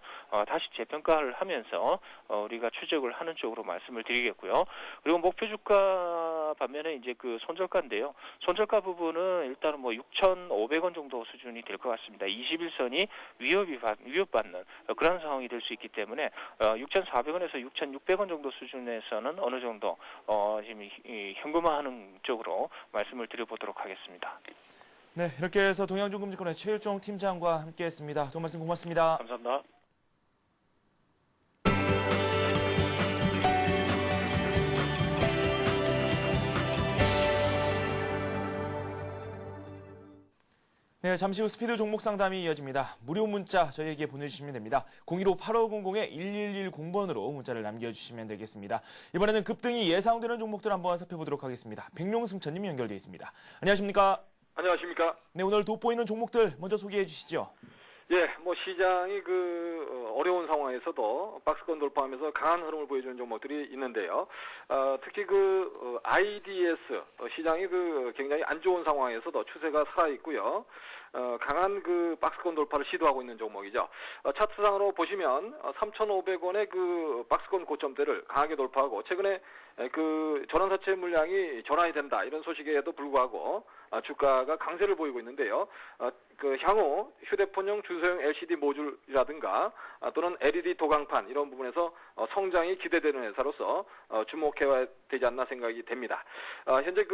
다시 재평가를 하면서 우리가 추적을 하는 쪽으로 말씀을 드리겠고요. 그리고 목표 주가 반면에 이제 그 손절가인데요. 손절가 부분은 일단은 6,500원 정도 수준이 될 것 같습니다. 21선이 위협받는 그런 상황이 될 수 있기 때문에 6,400원에서 6,600원 정도 수준에서는 어느 정도 지금 현금화하는 쪽으로 말씀을 드려보도록 하겠습니다. 네, 이렇게 해서 동양중금증권의 최일종 팀장과 함께했습니다. 도움 말씀 고맙습니다. 감사합니다. 네, 잠시 후 스피드 종목 상담이 이어집니다. 무료 문자 저희에게 보내주시면 됩니다. 015-8500-1110번으로 문자를 남겨주시면 되겠습니다. 이번에는 급등이 예상되는 종목들 한번 살펴보도록 하겠습니다. 백룡승천님이 연결되어 있습니다. 안녕하십니까? 안녕하십니까? 네, 오늘 돋보이는 종목들 먼저 소개해 주시죠. 예, 시장이 어려운 상황에서도 박스권 돌파하면서 강한 흐름을 보여주는 종목들이 있는데요. 특히 IDS 시장이 굉장히 안 좋은 상황에서도 추세가 살아 있고요. 강한 박스권 돌파를 시도하고 있는 종목이죠. 차트상으로 보시면 3,500원의 박스권 고점대를 강하게 돌파하고 최근에 전환사채 물량이 전환이 된다 이런 소식에도 불구하고 주가가 강세를 보이고 있는데요. 향후 휴대폰용 중소형 LCD 모듈이라든가 또는 LED 도강판 이런 부분에서 성장이 기대되는 회사로서 주목해야 되지 않나 생각이 됩니다. 현재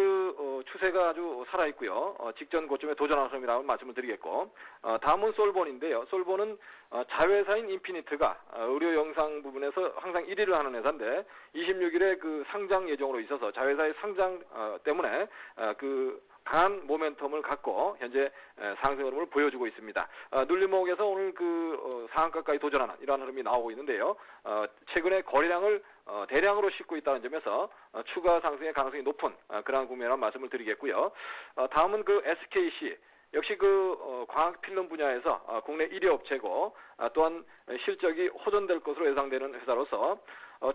추세가 아주 살아있고요. 직전 고점에 도전하는 흐름이라고 말씀을 드리겠고, 다음은 솔본인데요. 솔본은 자회사인 인피니트가 의료 영상 부분에서 항상 1위를 하는 회사인데 26일에 상장 예정으로 있어서 자회사의 상장 때문에 강한 모멘텀을 갖고 현재 상승 흐름을 보여주고 있습니다. 눌림목에서 오늘 상한가까지 도전하는 이러한 흐름이 나오고 있는데요. 최근에 거래량을 대량으로 싣고 있다는 점에서 추가 상승의 가능성이 높은 그러한 국면이라는 말씀을 드리겠고요. 다음은 SKC. 역시 광학 필름 분야에서 국내 1위 업체고 또한 실적이 호전될 것으로 예상되는 회사로서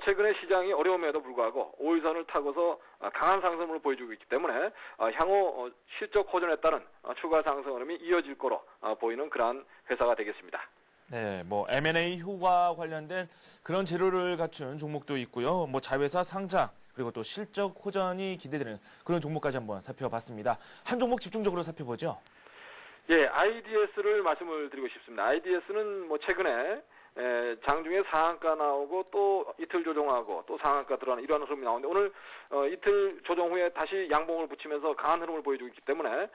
최근에 시장이 어려움에도 불구하고 5일선을 타고서 강한 상승을 보여주고 있기 때문에 향후 실적 호전에 따른 추가 상승 흐름이 이어질 거로 보이는 그러한 회사가 되겠습니다. 네, M&A 효과 관련된 그런 재료를 갖춘 종목도 있고요. 자회사 상장 그리고 또 실적 호전이 기대되는 그런 종목까지 한번 살펴봤습니다. 한 종목 집중적으로 살펴보죠. 예, IDS를 말씀을 드리고 싶습니다. IDS는 최근에 장중에 상한가 나오고 또 이틀 조정하고 또 상한가 들어가는 이런 흐름이 나오는데 오늘 이틀 조정 후에 다시 양봉을 붙이면서 강한 흐름을 보여주고 있기 때문에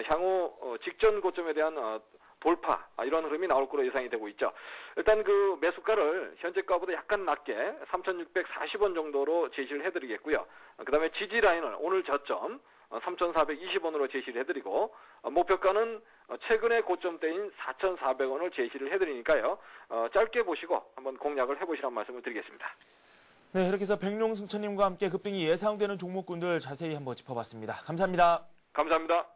향후 직전 고점에 대한 돌파 이런 흐름이 나올 거로 예상이 되고 있죠. 일단 매수가를 현재가보다 약간 낮게 3,640원 정도로 제시를 해드리겠고요. 그다음에 지지 라인을 오늘 저점 3,420원으로 제시를 해드리고 목표가는 최근의 고점대인 4,400원을 제시를 해드리니까요. 짧게 보시고 한번 공략을 해보시라는 말씀을 드리겠습니다. 네, 이렇게 해서 백룡승천님과 함께 급등이 예상되는 종목군들 자세히 한번 짚어봤습니다. 감사합니다. 감사합니다.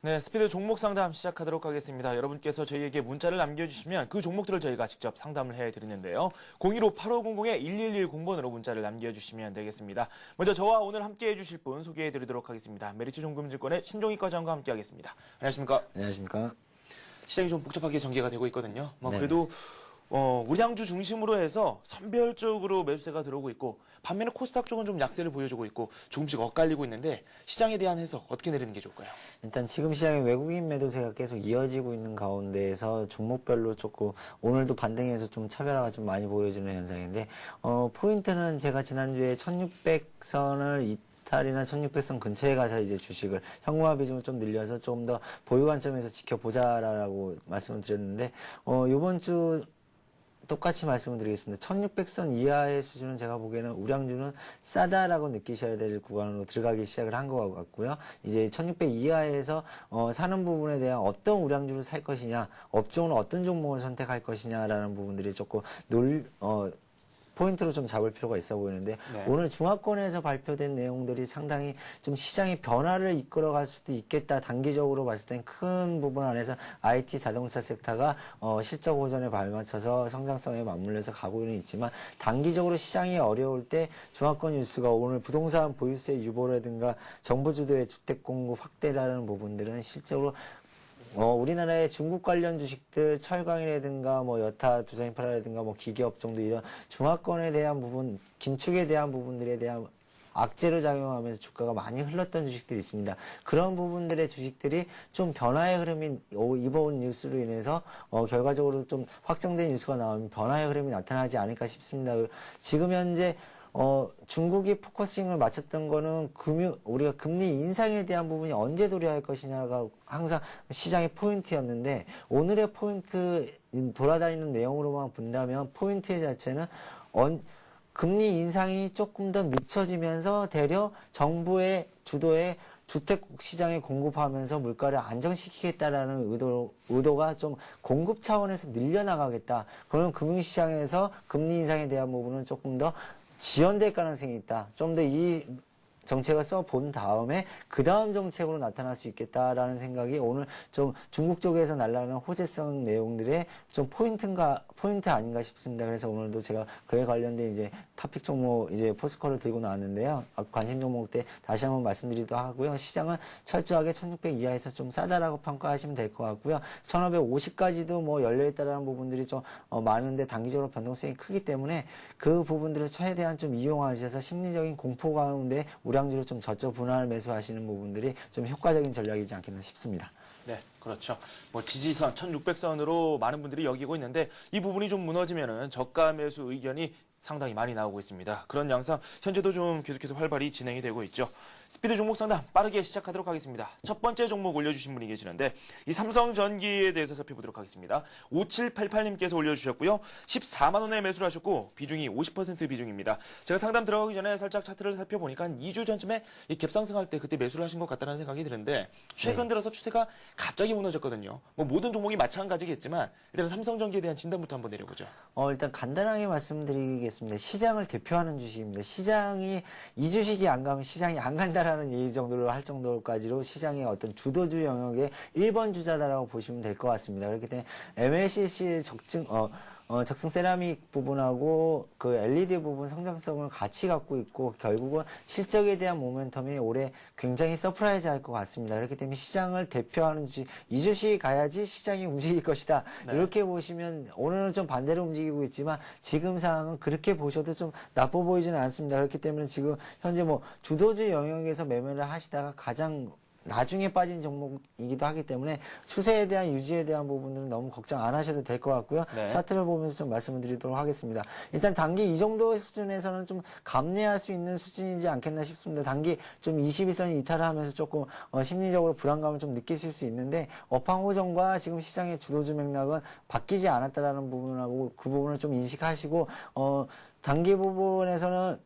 네, 스피드 종목 상담 시작하도록 하겠습니다. 여러분께서 저희에게 문자를 남겨주시면 그 종목들을 저희가 직접 상담을 해드리는데요. 015-8500-1110번으로 문자를 남겨주시면 되겠습니다. 먼저 저와 오늘 함께 해주실 분 소개해드리도록 하겠습니다. 메리츠 종금증권의 신종익 과장과 함께하겠습니다. 안녕하십니까? 안녕하십니까? 시장이 좀 복잡하게 전개가 되고 있거든요. 네. 그래도 우량주 중심으로 해서 선별적으로 매수세가 들어오고 있고 반면에 코스닥 쪽은 좀 약세를 보여주고 있고 조금씩 엇갈리고 있는데 시장에 대한 해석 어떻게 내리는 게 좋을까요? 일단 지금 시장에 외국인 매도세가 계속 이어지고 있는 가운데에서 종목별로 조금 오늘도 반등해서 좀 차별화가 좀 많이 보여지는 현상인데 포인트는 제가 지난주에 1600선을 이탈이나 1600선 근처에 가서 이제 주식을 현금화 비중을 좀 늘려서 좀 더 보유 관점에서 지켜보자라고 말씀을 드렸는데 이번 주 똑같이 말씀을 드리겠습니다. 1600선 이하의 수준은 제가 보기에는 우량주는 싸다라고 느끼셔야 될 구간으로 들어가기 시작을 한 것 같고요. 이제 1600 이하에서 사는 부분에 대한 어떤 우량주를 살 것이냐, 업종은 어떤 종목을 선택할 것이냐라는 부분들이 조금 포인트로 좀 잡을 필요가 있어 보이는데 네. 오늘 중화권에서 발표된 내용들이 상당히 좀 시장의 변화를 이끌어갈 수도 있겠다. 단기적으로 봤을 땐 큰 부분 안에서 IT 자동차 섹터가 실적 호전에 발맞춰서 성장성에 맞물려서 가고는 있지만 단기적으로 시장이 어려울 때 중화권 뉴스가 오늘 부동산 보유세 유보라든가 정부 주도의 주택 공급 확대라는 부분들은 실제로 우리나라의 중국 관련 주식들, 철강이라든가, 여타, 두산인프라라든가, 기계업종도 이런 중화권에 대한 부분, 긴축에 대한 부분들에 대한 악재로 작용하면서 주가가 많이 흘렀던 주식들이 있습니다. 그런 부분들의 주식들이 좀 변화의 흐름이 이번 뉴스로 인해서 결과적으로 좀 확정된 뉴스가 나오면 변화의 흐름이 나타나지 않을까 싶습니다. 지금 현재 중국이 포커싱을 맞췄던 거는 우리가 금리 인상에 대한 부분이 언제 도래할 것이냐가 항상 시장의 포인트였는데 오늘의 포인트 돌아다니는 내용으로만 본다면 포인트 자체는 금리 인상이 조금 더 늦춰지면서 되려 정부의 주도의 주택 시장에 공급하면서 물가를 안정시키겠다라는 의도가 좀 공급 차원에서 늘려나가겠다. 그러면 금융시장에서 금리 인상에 대한 부분은 조금 더 지연될 가능성이 있다. 좀 더 이 정책을 써본 다음에 그 다음 정책으로 나타날 수 있겠다라는 생각이 오늘 좀 중국 쪽에서 날라오는 호재성 내용들의 좀 포인트 아닌가 싶습니다. 그래서 오늘도 제가 그에 관련된 이제 토픽 종목 이제 포스코를 들고 나왔는데요. 관심 종목 때 다시 한번 말씀드리기도 하고요. 시장은 철저하게 1600 이하에서 좀 싸다라고 평가하시면 될 것 같고요. 1550까지도 열려있다라는 부분들이 좀 많은데 단기적으로 변동성이 크기 때문에 그 부분들을 최대한 좀 이용하셔서 심리적인 공포 가운데 우량주로 좀 저점 분할 매수하시는 부분들이 좀 효과적인 전략이지 않겠나 싶습니다. 네, 그렇죠. 지지선 1600선으로 많은 분들이 여기고 있는데 이 부분이 좀 무너지면은 저가 매수 의견이 상당히 많이 나오고 있습니다. 그런 양상 현재도 좀 계속해서 활발히 진행이 되고 있죠. 스피드 종목 상담 빠르게 시작하도록 하겠습니다. 첫 번째 종목 올려주신 분이 계시는데 이 삼성전기에 대해서 살펴보도록 하겠습니다. 5788님께서 올려주셨고요. 14만 원에 매수를 하셨고 비중이 50% 비중입니다. 제가 상담 들어가기 전에 살짝 차트를 살펴보니까 한 2주 전쯤에 이 갭상승할 때 그때 매수를 하신 것 같다는 생각이 드는데 최근 들어서 추세가 갑자기 무너졌거든요. 모든 종목이 마찬가지겠지만 일단 삼성전기에 대한 진단부터 한번 내려보죠. 일단 간단하게 말씀드리겠습니다. 시장을 대표하는 주식입니다. 시장이 이 주식이 안 가면 시장이 안 간다라는 얘기 정도로 할 정도까지로 시장의 어떤 주도주 영역의 1번 주자다라고 보시면 될 것 같습니다. 그렇기 때문에 MLCC 적층 세라믹 부분하고 그 LED 부분 성장성을 같이 갖고 있고 결국은 실적에 대한 모멘텀이 올해 굉장히 서프라이즈 할 것 같습니다. 그렇기 때문에 시장을 대표하는 주식, 이 주식이 가야지 시장이 움직일 것이다. 네. 이렇게 보시면 오늘은 좀 반대로 움직이고 있지만 지금 상황은 그렇게 보셔도 좀 나빠 보이지는 않습니다. 그렇기 때문에 지금 현재 주도주 영역에서 매매를 하시다가 가장 나중에 빠진 종목이기도 하기 때문에 추세에 대한 유지에 대한 부분들은 너무 걱정 안 하셔도 될 것 같고요. 네. 차트를 보면서 좀 말씀을 드리도록 하겠습니다. 일단 단기 이 정도 수준에서는 좀 감내할 수 있는 수준이지 않겠나 싶습니다. 단기 좀 22선 이탈을 하면서 조금 심리적으로 불안감을 좀 느끼실 수 있는데 업황 호전과 지금 시장의 주도주 맥락은 바뀌지 않았다라는 부분하고 그 부분을 좀 인식하시고 단기 부분에서는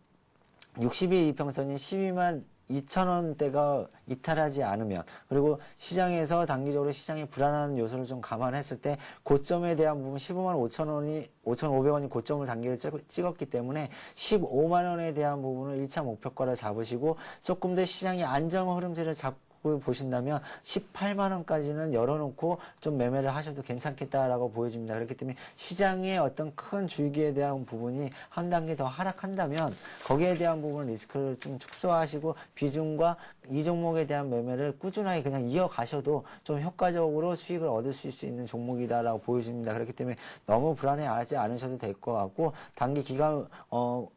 60일 이평선이 12만 2,000원대가 이탈하지 않으면 그리고 시장에서 단기적으로 시장이 불안한 요소를 좀 감안했을 때 고점에 대한 부분 15만 5,500원이 고점을 단기에 찍었기 때문에 15만 원에 대한 부분을 1차 목표가를 잡으시고 조금 더 시장이 안정 흐름세를 잡고 보신다면 18만 원까지는 열어놓고 좀 매매를 하셔도 괜찮겠다라고 보여집니다. 그렇기 때문에 시장의 어떤 큰 주기에 대한 부분이 한 단계 더 하락한다면 거기에 대한 부분 리스크를 좀 축소하시고 비중과 이 종목에 대한 매매를 꾸준하게 그냥 이어가셔도 좀 효과적으로 수익을 얻을 수 있는 종목이다라고 보여집니다. 그렇기 때문에 너무 불안해하지 않으셔도 될 것 같고 단기 기간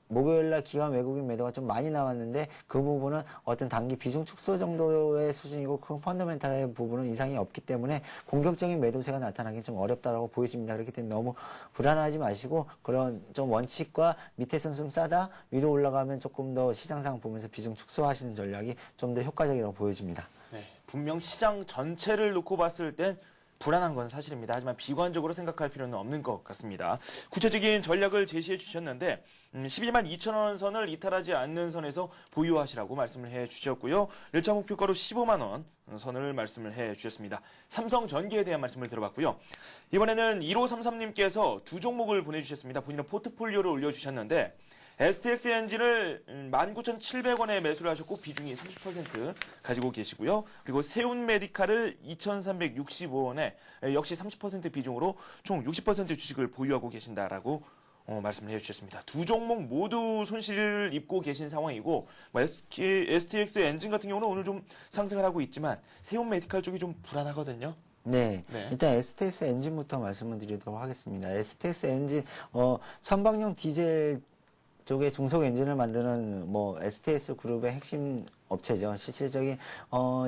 목요일날 기관 외국인 매도가 좀 많이 나왔는데 그 부분은 어떤 단기 비중 축소 정도의 수준이고 큰 펀더멘탈의 부분은 이상이 없기 때문에 공격적인 매도세가 나타나기 좀 어렵다라고 보여집니다. 그렇기 때문에 너무 불안하지 마시고 그런 좀 원칙과 밑에선 좀 싸다 위로 올라가면 조금 더 시장상 보면서 비중 축소하시는 전략이 좀 더 효과적이라고 보여집니다. 네, 분명 시장 전체를 놓고 봤을 땐 불안한 건 사실입니다. 하지만 비관적으로 생각할 필요는 없는 것 같습니다. 구체적인 전략을 제시해 주셨는데 12만 2천 원 선을 이탈하지 않는 선에서 보유하시라고 말씀을 해 주셨고요. 1차 목표가로 15만 원 선을 말씀을 해 주셨습니다. 삼성전기에 대한 말씀을 들어봤고요. 이번에는 1533님께서 두 종목을 보내주셨습니다. 본인은 포트폴리오를 올려주셨는데 STX 엔진을 19,700원에 매수를 하셨고 비중이 30% 가지고 계시고요. 그리고 세운 메디칼을 2,365원에 역시 30% 비중으로 총 60% 주식을 보유하고 계신다라고 말씀을 해주셨습니다. 두 종목 모두 손실을 입고 계신 상황이고 STX 엔진 같은 경우는 오늘 좀 상승을 하고 있지만 세운 메디칼 쪽이 좀 불안하거든요. 네. 일단 STX 엔진부터 말씀을 드리도록 하겠습니다. STX 엔진 선박용 디젤 쪽에 중속 엔진을 만드는 STS 그룹의 핵심 업체죠. 실질적인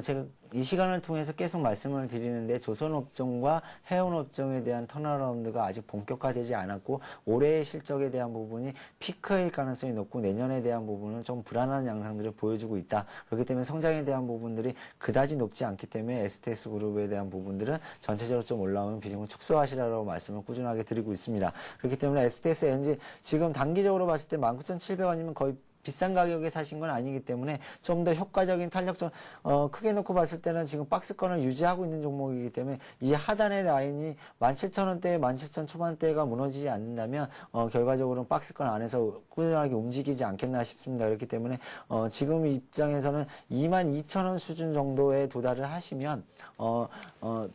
제가 이 시간을 통해서 계속 말씀을 드리는데 조선업종과 해운업종에 대한 턴어라운드가 아직 본격화되지 않았고 올해의 실적에 대한 부분이 피크일 가능성이 높고 내년에 대한 부분은 좀 불안한 양상들을 보여주고 있다. 그렇기 때문에 성장에 대한 부분들이 그다지 높지 않기 때문에 STS 그룹에 대한 부분들은 전체적으로 좀 올라오는 비중을 축소하시라고 말씀을 꾸준하게 드리고 있습니다. 그렇기 때문에 STS 엔진 지금 단기적으로 봤을 때 19,700원이면 거의 비싼 가격에 사신 건 아니기 때문에 좀 더 효과적인 탄력성 크게 놓고 봤을 때는 지금 박스권을 유지하고 있는 종목이기 때문에 이 하단의 라인이 17,000원대, 17,000 초반대가 무너지지 않는다면 결과적으로는 박스권 안에서 꾸준하게 움직이지 않겠나 싶습니다. 그렇기 때문에 지금 입장에서는 22,000원 수준 정도에 도달을 하시면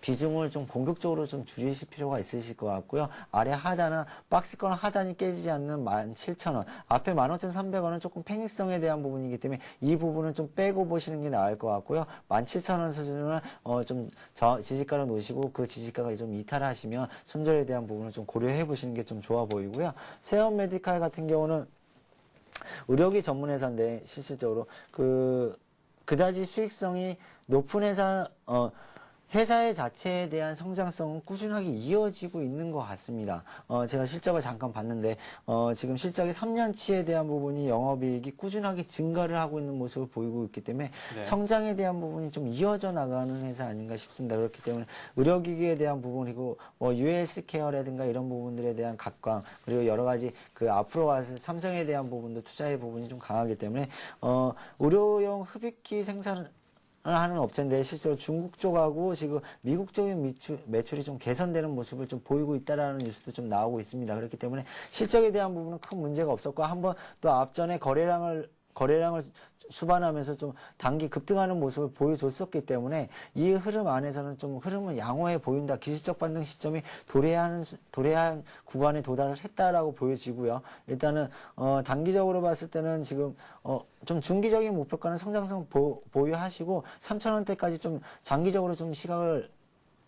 비중을 좀 공격적으로 좀 줄이실 필요가 있으실 것 같고요. 아래 하단은 박스권 하단이 깨지지 않는 17,000원 앞에 15,300원은 조금 패닉성에 대한 부분이기 때문에 이 부분은 좀 빼고 보시는 게 나을 것 같고요. 17,000원 수준을 좀 지지가로 놓으시고 그 지지가가 좀 이탈하시면 손절에 대한 부분을 좀 고려해 보시는 게 좀 좋아 보이고요. 세원 메디칼 같은 경우는 의료기 전문 회사인데 실질적으로 그다지 수익성이 높은 회사의 자체에 대한 성장성은 꾸준하게 이어지고 있는 것 같습니다. 제가 실적을 잠깐 봤는데 지금 실적의 3년치에 대한 부분이 영업이익이 꾸준하게 증가를 하고 있는 모습을 보이고 있기 때문에 성장에 대한 부분이 좀 이어져 나가는 회사 아닌가 싶습니다. 그렇기 때문에 의료기기에 대한 부분이고 UL스케어라든가 이런 부분들에 대한 각광 그리고 여러 가지 앞으로 와서 삼성에 대한 부분도 투자의 부분이 좀 강하기 때문에 의료용 흡입기 생산을 하는 업체인데 실제로 중국 쪽하고 지금 미국 쪽의 매출이 좀 개선되는 모습을 좀 보이고 있다라는 뉴스도 좀 나오고 있습니다. 그렇기 때문에 실적에 대한 부분은 큰 문제가 없었고 한번 또 앞전에 거래량을 수반하면서 좀 단기 급등하는 모습을 보여줬었기 때문에 이 흐름 안에서는 좀 흐름은 양호해 보인다. 기술적 반등 시점이 도래한 구간에 도달을 했다라고 보여지고요. 일단은 단기적으로 봤을 때는 지금 좀 중기적인 목표가는 성장성 보유하시고 3,000원대까지 좀 장기적으로 좀 시각을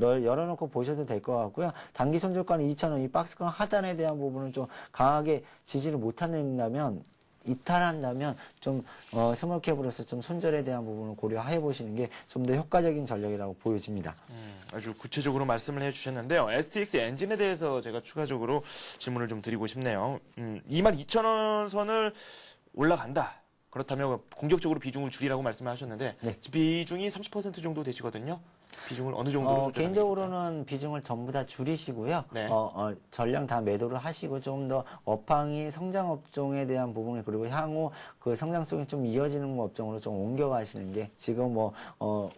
열어놓고 보셔도 될 것 같고요. 단기 손절가는 2,000원, 이 박스권 하단에 대한 부분은 좀 강하게 지지를 못한다면 이탈한다면 좀 스몰캡으로서 좀 손절에 대한 부분을 고려해 보시는 게 좀 더 효과적인 전략이라고 보여집니다. 아주 구체적으로 말씀을 해주셨는데요. STX 엔진에 대해서 제가 추가적으로 질문을 좀 드리고 싶네요. 22,000원 선을 올라간다. 그렇다면 공격적으로 비중을 줄이라고 말씀을 하셨는데 비중이 30% 정도 되시거든요. 비중을 어느 정도로 개인적으로는 비중을 전부 다 줄이시고요. 전량 다 매도를 하시고 좀 더 업황이 성장 업종에 대한 부분 그리고 향후 그 성장성이 좀 이어지는 업종으로 좀 옮겨가시는 게 지금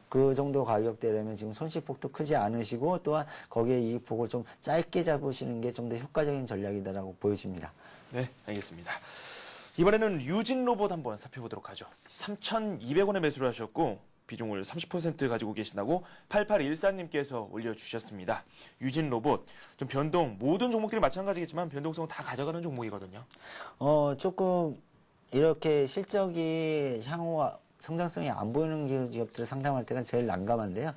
그 정도 가격대라면 지금 손실폭도 크지 않으시고 또한 거기에 이익폭을 좀 짧게 잡으시는 게 좀 더 효과적인 전략이다라고 보여집니다. 네, 알겠습니다. 이번에는 유진 로봇 한번 살펴보도록 하죠. 3,200원에 매수를 하셨고 비중을 30% 가지고 계신다고 8814님께서 올려주셨습니다. 유진 로봇, 좀 변동, 모든 종목들이 마찬가지겠지만 변동성 다 가져가는 종목이거든요. 조금 이렇게 실적이 향후 성장성이 안 보이는 기업들을 상담할 때가 제일 난감한데요.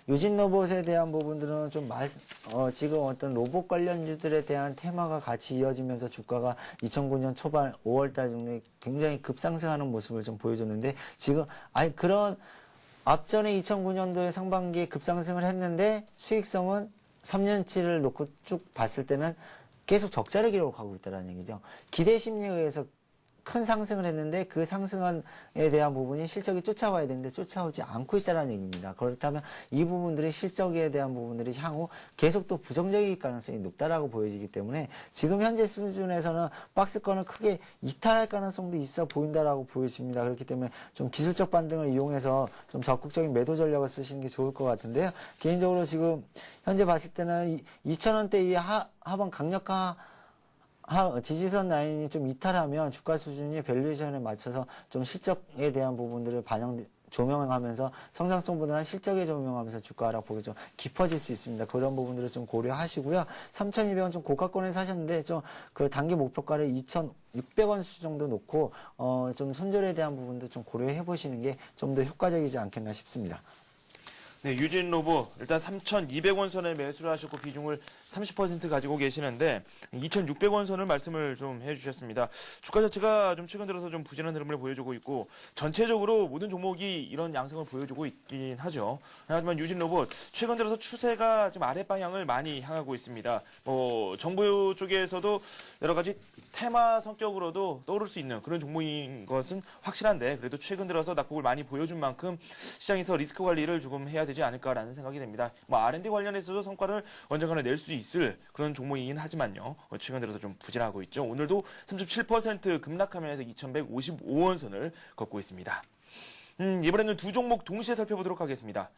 유진 로봇에 대한 부분들은 좀 지금 어떤 로봇 관련주들에 대한 테마가 같이 이어지면서 주가가 2009년 초반 5월 달 정도에 굉장히 급상승하는 모습을 좀 보여줬는데 지금 그런 앞전에 2009년도에 상반기에 급상승을 했는데 수익성은 3년치를 놓고 쭉 봤을 때는 계속 적자를 기록하고 있다는 얘기죠. 기대 심리에 의해서 큰 상승을 했는데 그 상승에 대한 부분이 실적이 쫓아와야 되는데 쫓아오지 않고 있다는 얘기입니다. 그렇다면 이 부분들이 실적에 대한 부분들이 향후 계속 또 부정적일 가능성이 높다라고 보여지기 때문에 지금 현재 수준에서는 박스권을 크게 이탈할 가능성도 있어 보인다라고 보여집니다. 그렇기 때문에 좀 기술적 반등을 이용해서 좀 적극적인 매도 전략을 쓰시는 게 좋을 것 같은데요. 개인적으로 지금 현재 봤을 때는 2,000원대 이 하방 강력한 지지선 라인이 좀 이탈하면 주가 수준이 밸류에이션에 맞춰서 좀 실적에 대한 부분들을 조명하면서 성장성보다는 실적에 조명하면서 주가 하락폭이 좀 깊어질 수 있습니다. 그런 부분들을 좀 고려하시고요. 3,200원 좀 고가권에 사셨는데 좀 그 단기 목표가를 2,600원 수 정도 놓고 좀 손절에 대한 부분도 좀 고려해 보시는 게 좀 더 효과적이지 않겠나 싶습니다. 네, 유진 로봇 일단 3,200원 선에 매수를 하셨고 비중을 30% 가지고 계시는데 2,600원 선을 말씀을 좀 해주셨습니다. 주가 자체가 좀 최근 들어서 좀 부진한 흐름을 보여주고 있고 전체적으로 모든 종목이 이런 양상을 보여주고 있긴 하죠. 하지만 유진 로봇 최근 들어서 추세가 좀 아래 방향을 많이 향하고 있습니다. 정부 쪽에서도 여러 가지 테마 성격으로도 떠오를 수 있는 그런 종목인 것은 확실한데 그래도 최근 들어서 낙폭을 많이 보여준 만큼 시장에서 리스크 관리를 조금 해야 되지 않을까라는 생각이 듭니다. R&D 관련해서도 성과를 언젠가는 낼 수 있을 그런 종목이긴 하지만요. 최근 들어서 좀 부진하고 있죠. 오늘도 37% 급락하면서 2,155원 선을 걷고 있습니다. 이번에는 두 종목 동시에 살펴보도록 하겠습니다.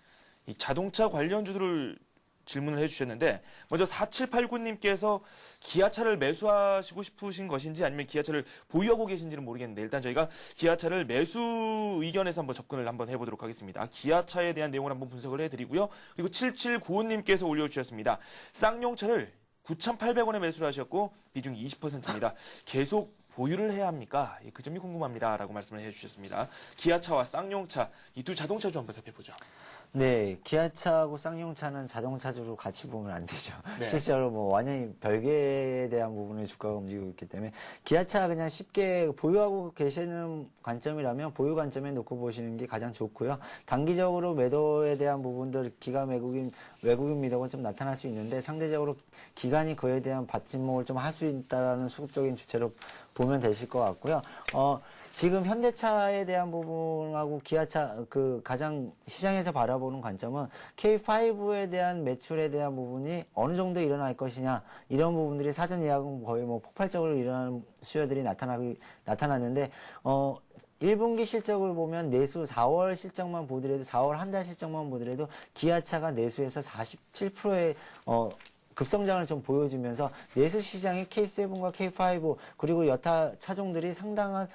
이 자동차 관련주들을 질문을 해주셨는데 먼저 4789님께서 기아차를 매수하시고 싶으신 것인지 아니면 기아차를 보유하고 계신지는 모르겠는데 일단 저희가 기아차를 매수 의견에서 한번 접근을 한번 해보도록 하겠습니다. 기아차에 대한 내용을 한번 분석을 해드리고요. 그리고 7795님께서 올려주셨습니다. 쌍용차를 9,800원에 매수를 하셨고 비중이 20%입니다. 계속 보유를 해야 합니까? 그 점이 궁금합니다. 라고 말씀을 해주셨습니다. 기아차와 쌍용차 이 두 자동차주 한번 살펴보죠. 네, 기아차하고 쌍용차는 자동차주로 같이 보면 안 되죠. 네. 실제로 완전히 별개에 대한 부분을 주가가 움직이고 있기 때문에 기아차 그냥 쉽게 보유하고 계시는 관점이라면 보유 관점에 놓고 보시는 게 가장 좋고요. 단기적으로 매도에 대한 부분들 기관 외국인 미덕은 좀 나타날 수 있는데 상대적으로 기관이 그에 대한 받침목을 좀 할 수 있다라는 수급적인 주체로 보면 되실 것 같고요. 지금 현대차에 대한 부분하고 기아차 가장 시장에서 바라보는 관점은 K5에 대한 매출에 대한 부분이 어느 정도 일어날 것이냐 이런 부분들이 사전 예약은 거의 폭발적으로 일어나는 수요들이 나타났는데 1분기 실적을 보면 내수 4월 실적만 보더라도 4월 한 달 실적만 보더라도 기아차가 내수에서 47%의 급성장을 좀 보여주면서 내수 시장의 K7과 K5 그리고 여타 차종들이 상당한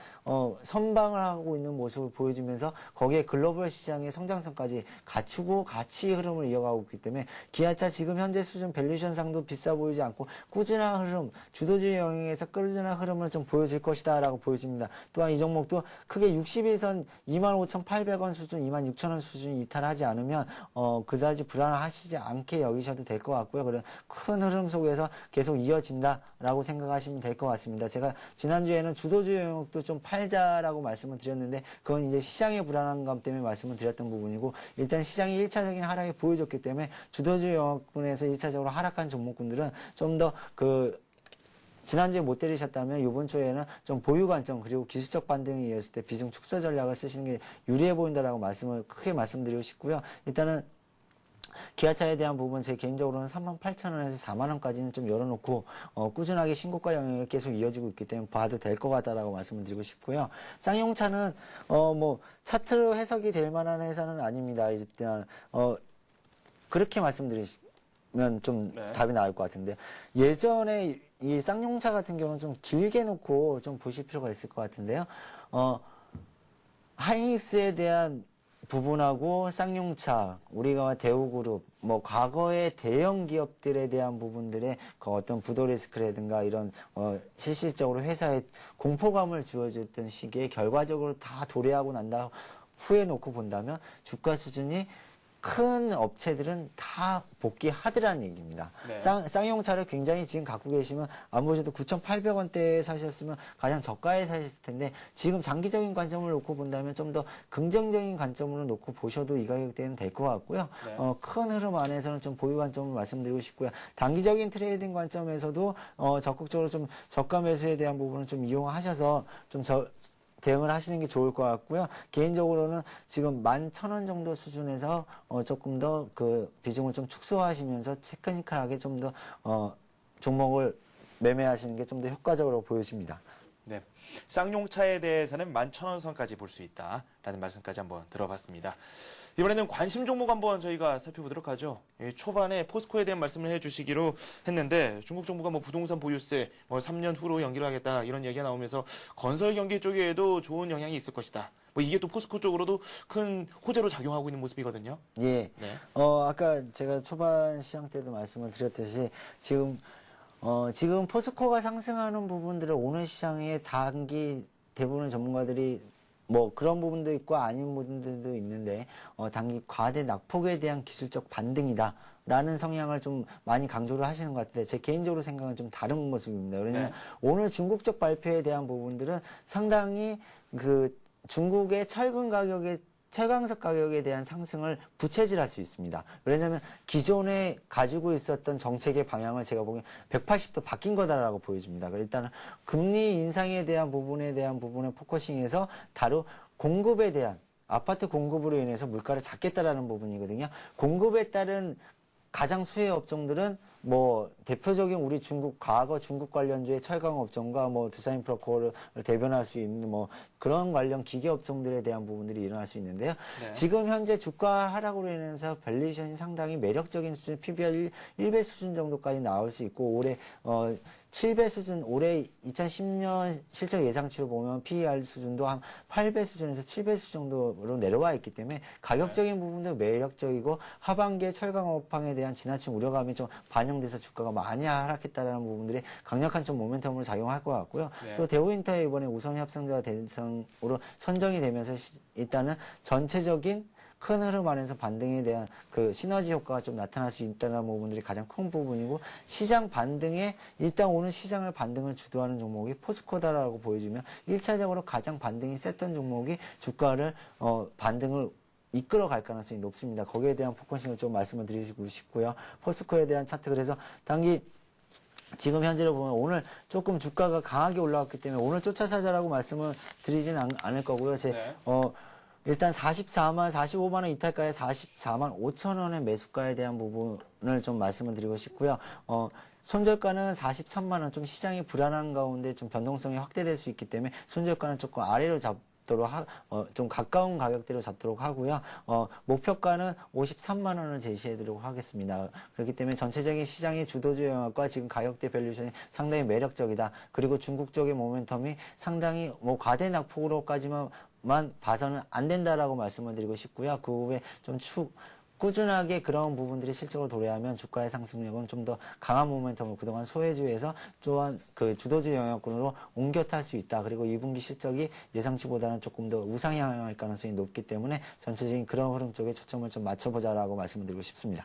선방을 하고 있는 모습을 보여주면서 거기에 글로벌 시장의 성장성까지 갖추고 같이 흐름을 이어가고 있기 때문에 기아차 지금 현재 수준 밸류에이션상도 비싸 보이지 않고 꾸준한 흐름, 주도주의 영역에서 꾸준한 흐름을 좀 보여줄 것이다 라고 보여집니다. 또한 이 종목도 크게 60일선 25,800원 수준, 26,000원 수준이 이탈하지 않으면 그다지 불안하시지 않게 여기셔도 될 것 같고요. 그런 큰 흐름 속에서 계속 이어진다라고 생각하시면 될 것 같습니다. 제가 지난주에는 주도주의 영역도 좀 팔자라고 말씀을 드렸는데 그건 이제 시장의 불안감 때문에 말씀을 드렸던 부분이고 일단 시장이 1차적인 하락이 보여줬기 때문에 주도주의 영역분에서 1차적으로 하락한 종목군들은 좀 더 지난주에 못 때리셨다면 이번 주에는 좀 보유 관점 그리고 기술적 반등이 이었을 때 비중 축소 전략을 쓰시는 게 유리해 보인다라고 크게 말씀드리고 싶고요. 일단은 기아차에 대한 부분 제 개인적으로는 38,000원에서 4만원까지는 좀 열어놓고 꾸준하게 신고가 영역이 계속 이어지고 있기 때문에 봐도 될 것 같다라고 말씀을 드리고 싶고요. 쌍용차는 차트로 해석이 될 만한 회사는 아닙니다. 일단 그렇게 말씀드리면 좀 네. 답이 나올 것 같은데 예전에 이 쌍용차 같은 경우는 좀 길게 놓고 좀 보실 필요가 있을 것 같은데요. 하이닉스에 대한 부분하고 쌍용차, 우리가 대우그룹, 뭐 과거의 대형 기업들에 대한 부분들의 그 어떤 부도 리스크라든가 이런 실질적으로 회사에 공포감을 주어줬던 시기에 결과적으로 다 도래하고 난 다음 후에 놓고 본다면 주가 수준이 큰 업체들은 다 복귀하더라는 얘기입니다. 네. 쌍용차를 굉장히 지금 갖고 계시면 안 보셔도 9,800원대에 사셨으면 가장 저가에 사셨을 텐데 지금 장기적인 관점을 놓고 본다면 좀 더 긍정적인 관점으로 놓고 보셔도 이 가격대는 될 것 같고요. 네. 큰 흐름 안에서는 좀 보유 관점을 말씀드리고 싶고요. 단기적인 트레이딩 관점에서도 적극적으로 좀 저가 매수에 대한 부분을 좀 이용하셔서 좀 대응을 하시는 게 좋을 것 같고요. 개인적으로는 지금 11,000원 정도 수준에서 조금 더 그 비중을 좀 축소하시면서 테크니컬하게 좀 더 종목을 매매하시는 게 좀 더 효과적으로 보여집니다. 네. 쌍용차에 대해서는 11,000원 선까지 볼 수 있다라는 말씀까지 한번 들어봤습니다. 이번에는 관심 종목 한번 저희가 살펴보도록 하죠. 초반에 포스코에 대한 말씀을 해주시기로 했는데 중국 정부가 뭐 부동산 보유세 3년 후로 연기를 하겠다 이런 얘기가 나오면서 건설 경기 쪽에도 좋은 영향이 있을 것이다. 뭐 이게 또 포스코 쪽으로도 큰 호재로 작용하고 있는 모습이거든요. 예. 네. 아까 제가 초반 시장 때도 말씀을 드렸듯이 지금 포스코가 상승하는 부분들을 오늘 시장에 단기 대부분 전문가들이 뭐 그런 부분도 있고 아닌 부분들도 있는데 단기 과대 낙폭에 대한 기술적 반등이다라는 성향을 좀 많이 강조를 하시는 것 같은데 제 개인적으로 생각은 좀 다른 모습입니다. 왜냐하면 오늘 중국적 발표에 대한 부분들은 상당히 그 중국의 철강석 가격에 대한 상승을 부채질할 수 있습니다. 왜냐하면 기존에 가지고 있었던 정책의 방향을 제가 보기엔 180도 바뀐 거다라고 보여집니다. 일단은 금리 인상에 대한 부분에 포커싱해서 공급에 대한 아파트 공급으로 인해서 물가를 잡겠다라는 부분이거든요. 공급에 따른 가장 수혜 업종들은 뭐 대표적인 우리 과거 중국 관련주의 철강 업종과 뭐 두산인프라코어를 대변할 수 있는 뭐 그런 관련 기계 업종들에 대한 부분들이 일어날 수 있는데요. 네. 지금 현재 주가 하락으로 인해서 밸류에이션이 상당히 매력적인 수준, PBR 1배 수준 정도까지 나올 수 있고 올해 7배 수준, 올해 2010년 실적 예상치로 보면 PER 수준도 한 8배 수준에서 7배 수준 정도로 내려와 있기 때문에 가격적인 부분도 매력적이고 하반기에 철강업황에 대한 지나친 우려감이 좀 반영돼서 주가가 많이 하락했다라는 부분들이 강력한 좀 모멘텀으로 작용할 것 같고요. 네. 또 대우인터에 이번에 우선 협상자 대상으로 선정이 되면서 일단은 전체적인 큰 흐름 안에서 반등에 대한 그 시너지 효과가 좀 나타날 수 있다는 부분들이 가장 큰 부분이고 시장 반등에 일단 오늘 시장을 반등을 주도하는 종목이 포스코다라고 보여지면 1차적으로 가장 반등이 셌던 종목이 주가를 반등을 이끌어갈 가능성이 높습니다. 거기에 대한 포커싱을 좀 말씀을 드리고 싶고요. 포스코에 대한 차트 그래서 단기 지금 현재로 보면 오늘 조금 주가가 강하게 올라왔기 때문에 오늘 쫓아사자라고 말씀을 드리진 않을 거고요. 일단 45만 원 이탈가에 44만 5천 원의 매수가에 대한 부분을 좀 말씀을 드리고 싶고요. 손절가는 43만 원, 좀 시장이 불안한 가운데 좀 변동성이 확대될 수 있기 때문에 손절가는 조금 아래로 좀 가까운 가격대로 잡도록 하고요. 목표가는 53만 원을 제시해드리도록 하겠습니다. 그렇기 때문에 전체적인 시장의 주도주 영역과 지금 가격대 밸류션이 상당히 매력적이다. 그리고 중국 쪽의 모멘텀이 상당히 뭐 과대 낙폭으로까지만 봐서는 안 된다라고 말씀을 드리고 싶고요. 그 후에 좀 꾸준하게 그런 부분들이 실적으로 도래하면 주가의 상승력은 좀 더 강한 모멘텀을 그동안 소외주에서 또한 그 주도주 영역군으로 옮겨 탈 수 있다. 그리고 2분기 실적이 예상치보다는 조금 더 우상향할 가능성이 높기 때문에 전체적인 그런 흐름 쪽에 초점을 좀 맞춰보자라고 말씀을 드리고 싶습니다.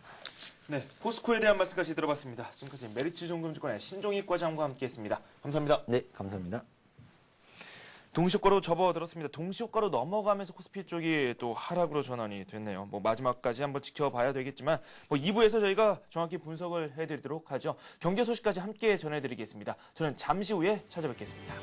네, 포스코에 대한 말씀까지 들어봤습니다. 지금까지 메리츠종금증권의 신종익 과장과 함께했습니다. 감사합니다. 네, 감사합니다. 동시효과로 접어들었습니다. 동시효과로 넘어가면서 코스피 쪽이 또 하락으로 전환이 됐네요. 뭐 마지막까지 한번 지켜봐야 되겠지만 2부에서 저희가 정확히 분석을 해드리도록 하죠. 경제 소식까지 함께 전해드리겠습니다. 저는 잠시 후에 찾아뵙겠습니다.